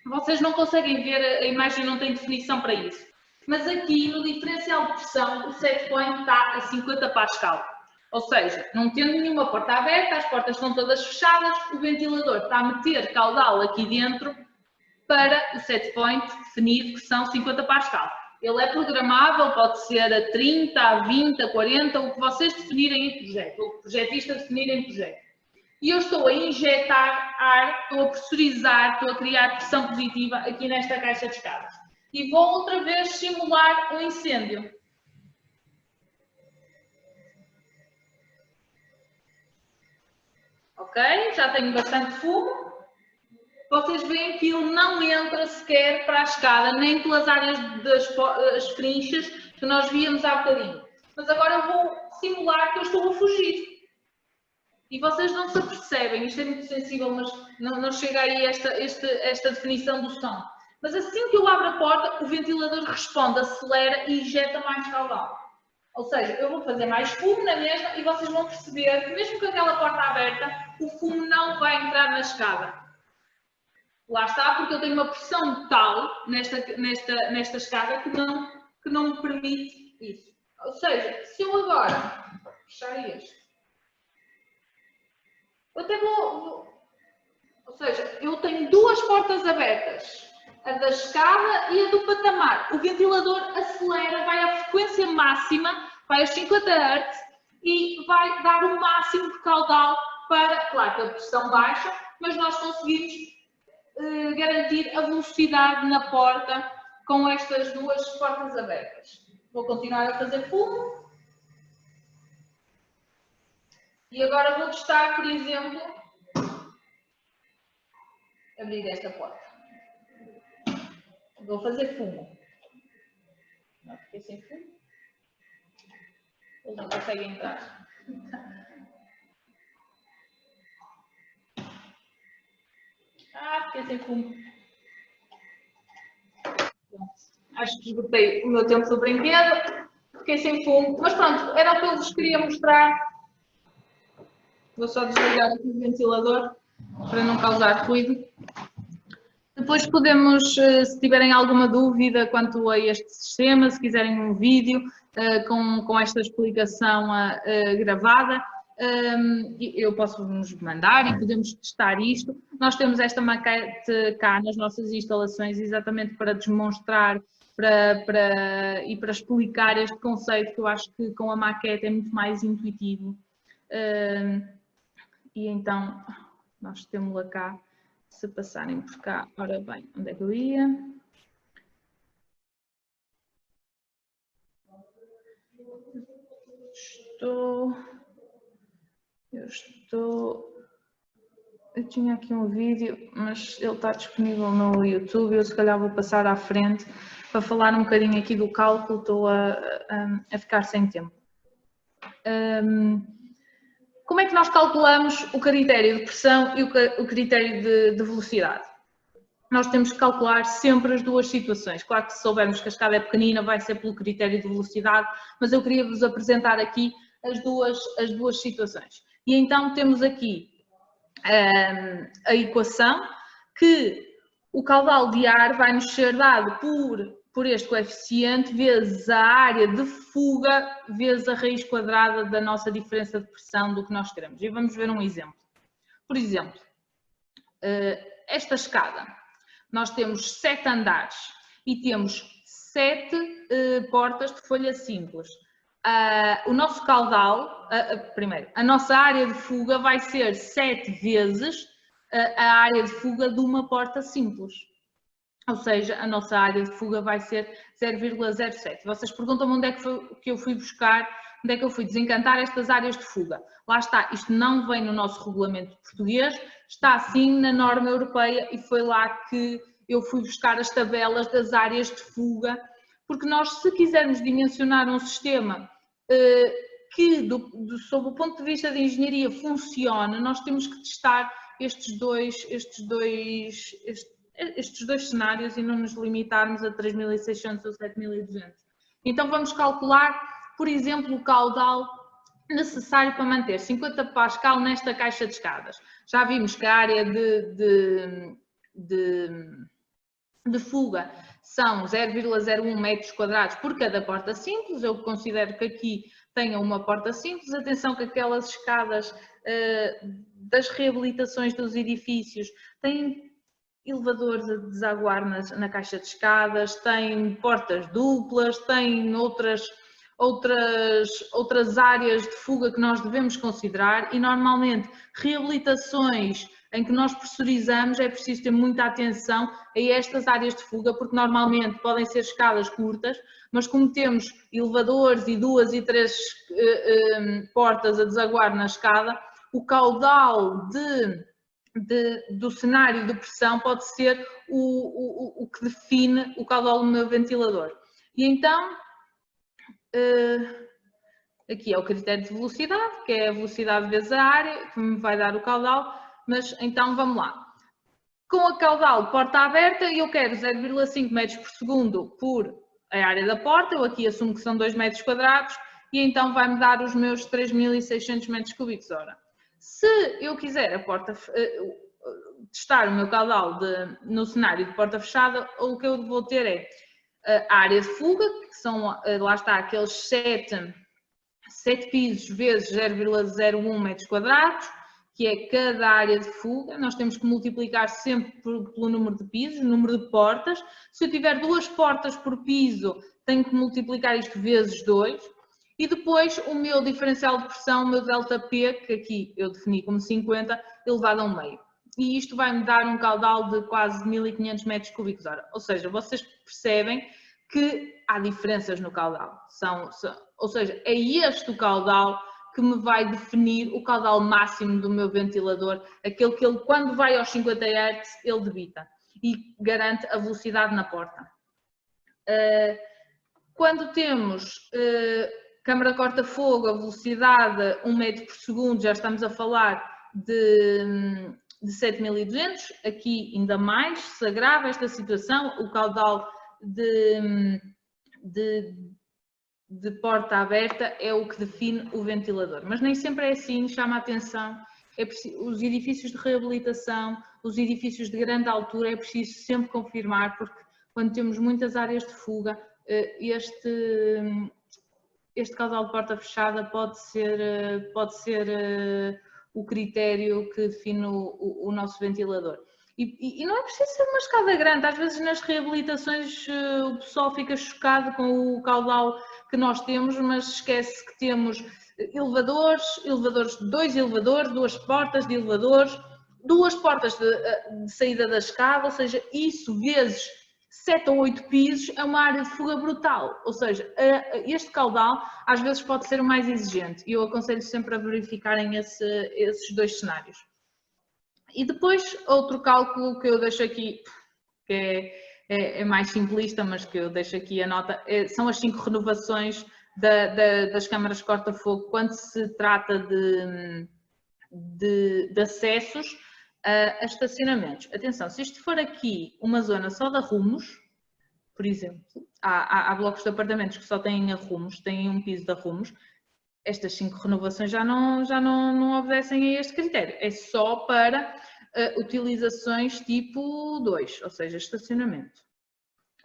vocês não conseguem ver, a imagem não tem definição para isso. Mas aqui, no diferencial de pressão, o set point está a 50 Pascal. Ou seja, não tendo nenhuma porta aberta, as portas estão todas fechadas, o ventilador está a meter caudal aqui dentro para o set point definido, que são 50 Pascal. Ele é programável, pode ser a 30, a 20, a 40, o que vocês definirem em projeto, o projetista definir em projeto. E eu estou a injetar ar, estou a pressurizar, estou a criar pressão positiva aqui nesta caixa de escadas. E vou outra vez simular um incêndio. Ok? Já tenho bastante fumo. Vocês veem que ele não entra sequer para a escada, nem pelas áreas das frinchas que nós víamos há bocadinho. Mas agora eu vou simular que eu estou a fugir. E vocês não se apercebem, isto é muito sensível, mas não chega aí esta definição do som. Mas assim que eu abro a porta, o ventilador responde, acelera e injeta mais caudal. Ou seja, eu vou fazer mais fumo na mesma e vocês vão perceber que mesmo com aquela porta aberta, o fumo não vai entrar na escada. Lá está, porque eu tenho uma pressão tal nesta escada que não me permite isso. Ou seja, se eu agora fechar este, eu até ou seja, eu tenho duas portas abertas, a da escada e a do patamar. O ventilador acelera, vai à frequência máxima, vai aos 50 Hz e vai dar o máximo de caudal para, claro que a pressão baixa, mas nós conseguimos garantir a velocidade na porta com estas duas portas abertas. Vou continuar a fazer fumo. E agora vou testar, por exemplo, abrir esta porta. Vou fazer fumo. Não, fiquei sem fumo. Ele não consegue entrar. Fiquei sem fumo. Acho que esgotei o meu tempo do brinquedo. Fiquei sem fumo. Mas pronto, era o que eu vos queria mostrar. Vou só desligar aqui o ventilador para não causar ruído. Depois podemos, se tiverem alguma dúvida quanto a este sistema, se quiserem um vídeo com esta explicação gravada, eu posso vos mandar e podemos testar isto. Nós temos esta maquete cá nas nossas instalações exatamente para demonstrar e para explicar este conceito, que eu acho que com a maquete é muito mais intuitivo. E então, nós temos-la cá, se passarem por cá. Ora bem, onde é que eu ia? Eu tinha aqui um vídeo, mas ele está disponível no YouTube, eu se calhar vou passar à frente para falar um bocadinho aqui do cálculo, estou a ficar sem tempo. Como é que nós calculamos o critério de pressão e o critério de velocidade? Nós temos que calcular sempre as duas situações. Claro que se soubermos que a escada é pequenina, vai ser pelo critério de velocidade, mas eu queria vos apresentar aqui as duas situações. E então temos aqui a equação que o caudal de ar vai nos ser dado por este coeficiente vezes a área de fuga vezes a raiz quadrada da nossa diferença de pressão do que nós queremos. E vamos ver um exemplo. Por exemplo, esta escada, nós temos 7 andares e temos 7 portas de folha simples. O nosso caudal, primeiro, a nossa área de fuga vai ser 7 vezes a área de fuga de uma porta simples. Ou seja, a nossa área de fuga vai ser 0,07. Vocês perguntam-me onde é que eu fui buscar, onde é que eu fui desencantar estas áreas de fuga. Lá está, isto não vem no nosso regulamento português, está sim na norma europeia e foi lá que eu fui buscar as tabelas das áreas de fuga, porque nós, se quisermos dimensionar um sistema que, sob o ponto de vista de engenharia, funcione, nós temos que testar estes dois cenários e não nos limitarmos a 3.600 ou 7.200. Então vamos calcular, por exemplo, o caudal necessário para manter 50 pascal nesta caixa de escadas. Já vimos que a área de fuga são 0,01 metros quadrados por cada porta simples. Eu considero que aqui tenha uma porta simples. Atenção que aquelas escadas das reabilitações dos edifícios têm elevadores a desaguar na caixa de escadas, têm portas duplas, têm outras áreas de fuga que nós devemos considerar e normalmente reabilitações em que nós pressurizamos é preciso ter muita atenção a estas áreas de fuga porque normalmente podem ser escadas curtas, mas como temos elevadores e 2 e 3 portas a desaguar na escada, o caudal do cenário de pressão pode ser o que define o caudal do meu ventilador. E então, aqui é o critério de velocidade, que é a velocidade vezes a área, que me vai dar o caudal, mas então vamos lá. Com a caudal porta aberta, eu quero 0,5 metros por segundo por a área da porta, eu aqui assumo que são 2 metros quadrados, e então vai-me dar os meus 3.600 metros cúbicos hora. Se eu quiser testar o meu caudal no cenário de porta fechada, o que eu vou ter é a área de fuga, que são, lá está, aqueles 7 pisos vezes 0,01 metros quadrados, que é cada área de fuga. Nós temos que multiplicar sempre pelo número de pisos, número de portas. Se eu tiver 2 portas por piso, tenho que multiplicar isto vezes 2. E depois o meu diferencial de pressão, o meu ΔP, que aqui eu defini como 50, elevado a 1,5. E isto vai-me dar um caudal de quase 1.500 metros cúbicos hora. Ou seja, vocês percebem que há diferenças no caudal. Ou seja, é este o caudal que me vai definir o caudal máximo do meu ventilador, aquele que ele, quando vai aos 50 Hz, ele debita e garante a velocidade na porta. Quando temos câmara corta-fogo, a velocidade 1 metro por segundo, já estamos a falar de 7.200, aqui ainda mais se agrava esta situação, o caudal de porta aberta é o que define o ventilador, mas nem sempre é assim, chama a atenção, os edifícios de reabilitação, os edifícios de grande altura é preciso sempre confirmar, porque quando temos muitas áreas de fuga, este caudal de porta fechada pode ser o critério que define o nosso ventilador. E não é preciso ser uma escada grande, às vezes nas reabilitações o pessoal fica chocado com o caudal que nós temos, mas esquece que temos elevadores, 2 elevadores, 2 portas de elevadores, 2 portas de saída da escada, ou seja, isso vezes 7 ou 8 pisos é uma área de fuga brutal, ou seja, este caudal às vezes pode ser o mais exigente e eu aconselho sempre a verificarem esses 2 cenários. E depois outro cálculo que eu deixo aqui, que é mais simplista, mas que eu deixo aqui a nota, são as 5 renovações das câmaras corta-fogo quando se trata de acessos a estacionamentos. Atenção, se isto for aqui uma zona só de arrumos, por exemplo, há blocos de apartamentos que só têm arrumos, têm um piso de arrumos, estas 5 renovações já não obedecem a este critério. É só para utilizações tipo 2, ou seja, estacionamento.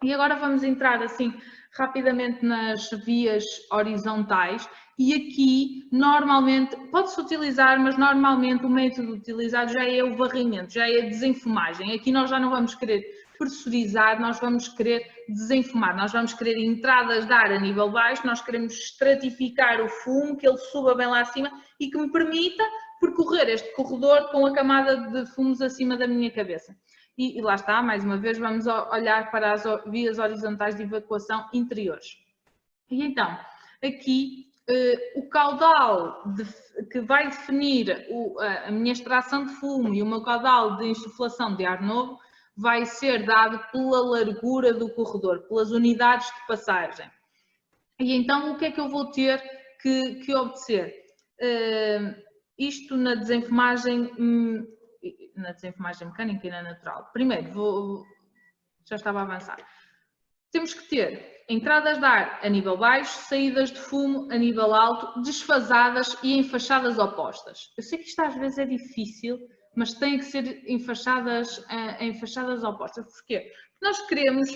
E agora vamos entrar assim rapidamente nas vias horizontais e aqui normalmente pode-se utilizar, mas normalmente o método utilizado já é o varrimento, já é a desenfumagem. Aqui nós já não vamos querer pressurizar, nós vamos querer desenfumar, nós vamos querer entradas de ar a nível baixo, nós queremos estratificar o fumo, que ele suba bem lá acima e que me permita percorrer este corredor com a camada de fumos acima da minha cabeça. E lá está, mais uma vez, vamos olhar para as vias horizontais de evacuação interiores. E então, aqui, o caudal que vai definir a minha extração de fumo e o meu caudal de insuflação de ar novo vai ser dado pela largura do corredor, pelas unidades de passagem. E então, o que é que eu vou ter que obedecer? Isto na desenfumagem mecânica e na natural. Primeiro, já estava a avançar. Temos que ter entradas de ar a nível baixo, saídas de fumo a nível alto, desfasadas e em fachadas opostas. Eu sei que isto às vezes é difícil, mas tem que ser em fachadas opostas. Porquê? Porque nós queremos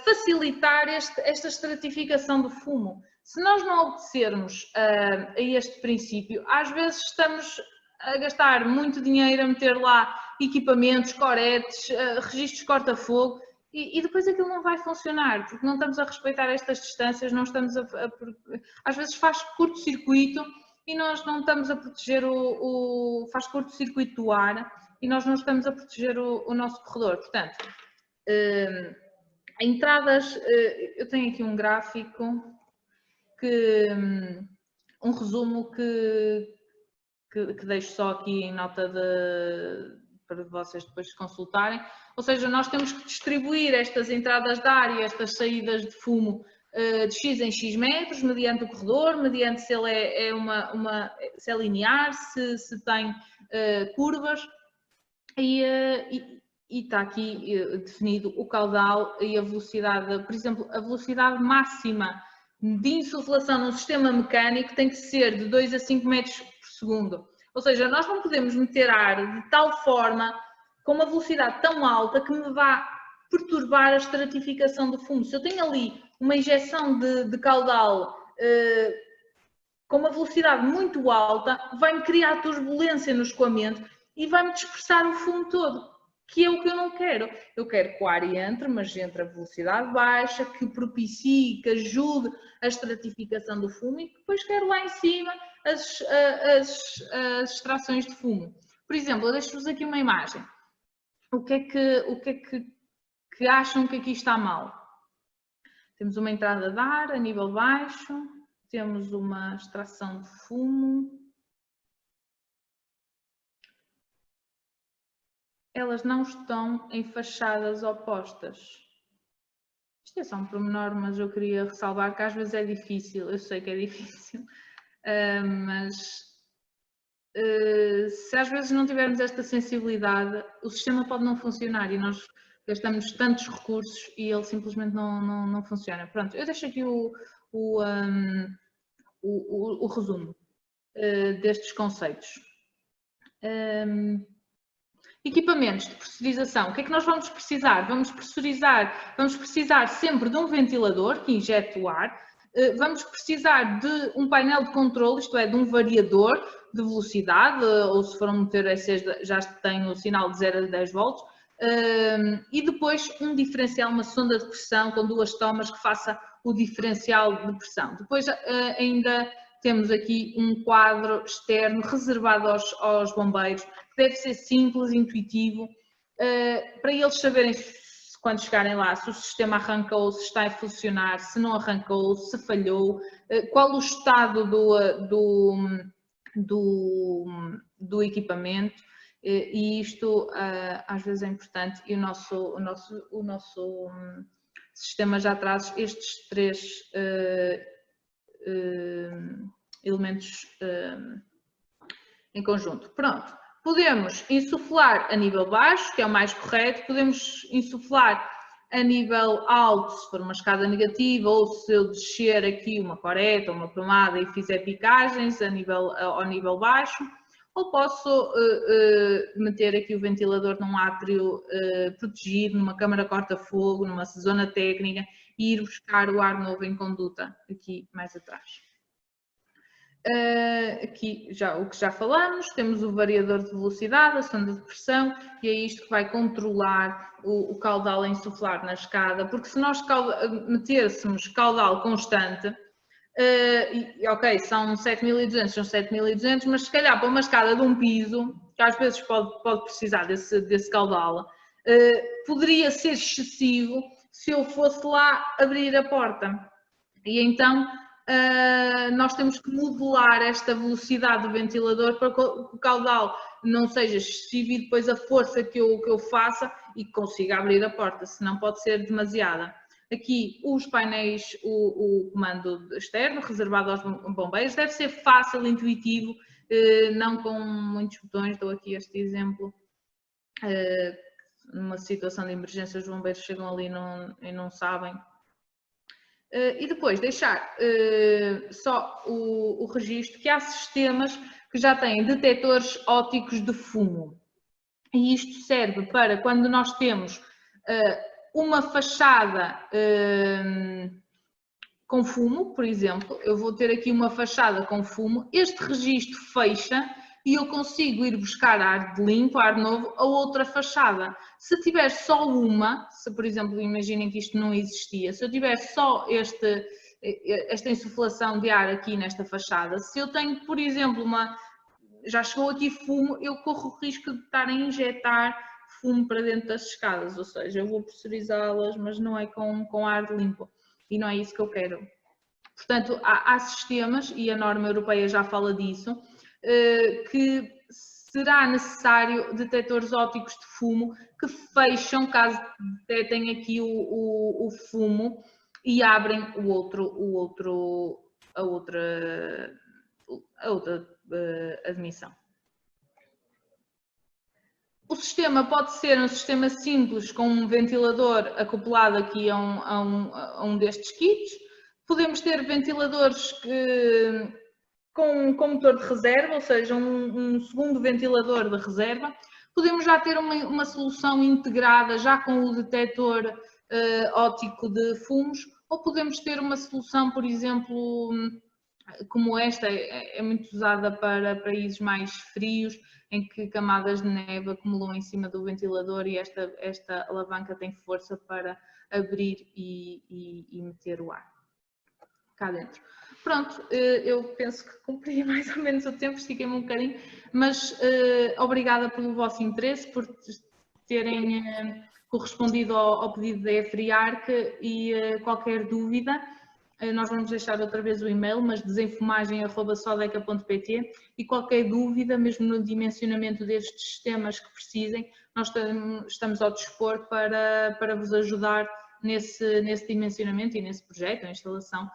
facilitar esta estratificação do fumo. Se nós não obedecermos a este princípio, às vezes estamos a gastar muito dinheiro a meter lá equipamentos, coretes, registros corta-fogo e depois aquilo não vai funcionar, porque não estamos a respeitar estas distâncias, não estamos às vezes faz curto-circuito e nós não estamos a proteger faz curto-circuito do ar e nós não estamos a proteger o nosso corredor. Portanto, entradas, eu tenho aqui um gráfico, um resumo que deixo só aqui em nota para vocês depois consultarem. Ou seja, nós temos que distribuir estas entradas de ar e estas saídas de fumo de X em X metros, mediante o corredor, mediante se ele se é linear, se tem curvas. E está aqui definido o caudal e a velocidade, por exemplo, a velocidade máxima de insuflação num sistema mecânico tem que ser de 2 a 5 metros por segundo. Ou seja, nós não podemos meter ar de tal forma, com uma velocidade tão alta, que me vá perturbar a estratificação do fumo. Se eu tenho ali uma injeção de caudal com uma velocidade muito alta, vai-me criar turbulência no escoamento e vai-me dispersar o fumo todo, que é o que eu não quero. Eu quero que o ar entre, mas entre a velocidade baixa, que propicie, que ajude a estratificação do fumo e que depois quero lá em cima as extrações de fumo. Por exemplo, eu deixo-vos aqui uma imagem. O que é que acham que aqui está mal? Temos uma entrada de ar a nível baixo, temos uma extração de fumo. Elas não estão em fachadas opostas. Isto é só um pormenor, mas eu queria ressalvar que às vezes é difícil, eu sei que é difícil, mas se às vezes não tivermos esta sensibilidade, o sistema pode não funcionar e nós gastamos tantos recursos e ele simplesmente não funciona. Pronto, eu deixo aqui o resumo destes conceitos. Equipamentos de pressurização. O que é que nós vamos precisar? Vamos precisar sempre de um ventilador que injete o ar. Vamos precisar de um painel de controle, isto é, de um variador de velocidade, ou se for um motor E6 já tem o sinal de 0 a 10 volts. E depois um diferencial, uma sonda de pressão com 2 tomas que faça o diferencial de pressão. Depois ainda temos aqui um quadro externo reservado aos bombeiros, que deve ser simples, intuitivo, para eles saberem quando chegarem lá se o sistema arrancou, se está a funcionar, se não arrancou, se falhou, qual o estado do equipamento. E isto às vezes é importante e o nosso sistema já traz estes 3 elementos em conjunto. Pronto, podemos insuflar a nível baixo, que é o mais correto, podemos insuflar a nível alto, se for uma escada negativa, ou se eu descer aqui uma coreta ou uma pomada e fizer picagens ao nível baixo, ou posso meter aqui o ventilador num átrio protegido, numa câmara corta-fogo, numa zona técnica e ir buscar o ar novo em conduta aqui mais atrás. Aqui o que já falamos, temos o variador de velocidade, a sonda de pressão, e é isto que vai controlar o caudal a insuflar na escada, porque se nós metêssemos caudal constante, ok, são 7.200, são 7.200, mas se calhar para uma escada de um piso, que às vezes pode precisar desse caudal, poderia ser excessivo se eu fosse lá abrir a porta. E então nós temos que modelar esta velocidade do ventilador para que o caudal não seja excessivo e depois a força que eu faça e que consiga abrir a porta, senão pode ser demasiada. Aqui os painéis, o comando externo reservado aos bombeiros deve ser fácil, intuitivo, não com muitos botões. Dou aqui este exemplo. Numa situação de emergência os bombeiros chegam ali e não sabem. E depois deixar só o registro que há sistemas que já têm detectores ópticos de fumo. E isto serve para quando nós temos uma fachada com fumo, por exemplo, eu vou ter aqui uma fachada com fumo, este registro fecha e eu consigo ir buscar ar limpo, ar novo, a outra fachada. Se tiver só uma, se por exemplo, imaginem que isto não existia, se eu tiver só esta insuflação de ar aqui nesta fachada, se eu tenho, por exemplo, já chegou aqui fumo, eu corro o risco de estar a injetar fumo para dentro das escadas, ou seja, eu vou pressurizá-las, mas não é com ar limpo, e não é isso que eu quero. Portanto, há sistemas, e a norma europeia já fala disso, que será necessário detectores ópticos de fumo que fecham caso detectem aqui o fumo e abrem a outra admissão. O sistema pode ser um sistema simples com um ventilador acoplado aqui a um destes kits. Podemos ter ventiladores com motor de reserva, ou seja, um segundo ventilador de reserva. Podemos já ter uma solução integrada já com o detector óptico de fumos, ou podemos ter uma solução, por exemplo, como esta, é muito usada para países mais frios, em que camadas de neve acumulam em cima do ventilador e esta alavanca tem força para abrir e meter o ar cá dentro. Pronto, eu penso que cumpri mais ou menos o tempo, estiquei-me um bocadinho, mas obrigada pelo vosso interesse, por terem correspondido ao pedido da EFRIARC e qualquer dúvida, nós vamos deixar outra vez o e-mail, mas desenfumagem@sodeca.pt, e qualquer dúvida, mesmo no dimensionamento destes sistemas que precisem, nós estamos ao dispor para vos ajudar nesse dimensionamento e nesse projeto, a instalação,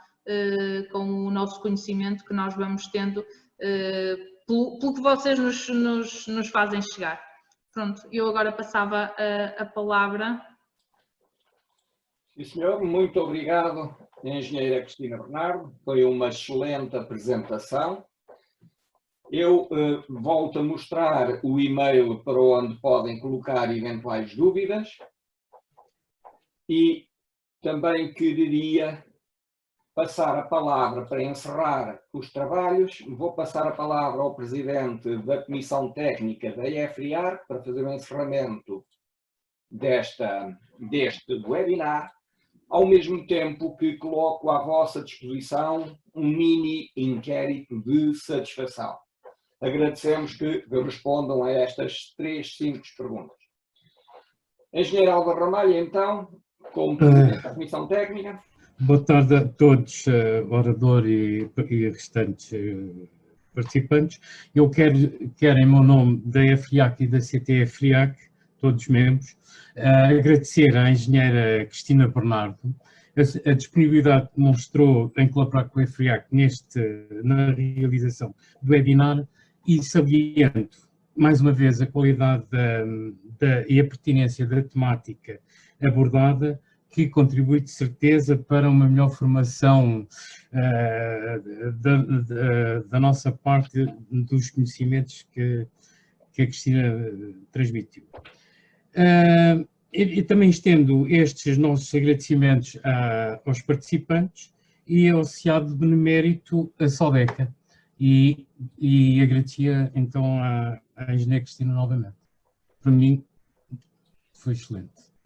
com o nosso conhecimento que nós vamos tendo, pelo que vocês nos fazem chegar. Pronto, eu agora passava a palavra. Sim, senhor, muito obrigado, engenheira Cristina Bernardo, foi uma excelente apresentação. Eu volto a mostrar o e-mail para onde podem colocar eventuais dúvidas e também quereria passar a palavra para encerrar os trabalhos. Vou passar a palavra ao Presidente da Comissão Técnica da EFRIARC para fazer o encerramento deste webinar, ao mesmo tempo que coloco à vossa disposição um mini inquérito de satisfação. Agradecemos que respondam a estas 3 simples perguntas. Engenheiro Álvaro Ramalho, então, como Presidente da Comissão Técnica. Boa tarde a todos, orador e restantes participantes. Eu quero em meu nome da FRIAC e da CTE FRIAC, todos os membros, agradecer à engenheira Cristina Bernardo a disponibilidade que demonstrou em colaborar com a FRIAC na realização do webinar e saliento, mais uma vez, a qualidade e a pertinência da temática abordada, que contribui de certeza para uma melhor formação da nossa parte dos conhecimentos que a Cristina transmitiu. E também estendo estes nossos agradecimentos aos participantes e ao associado benemérito a Sodeca. E agradecia então à engenheira Cristina novamente. Para mim foi excelente.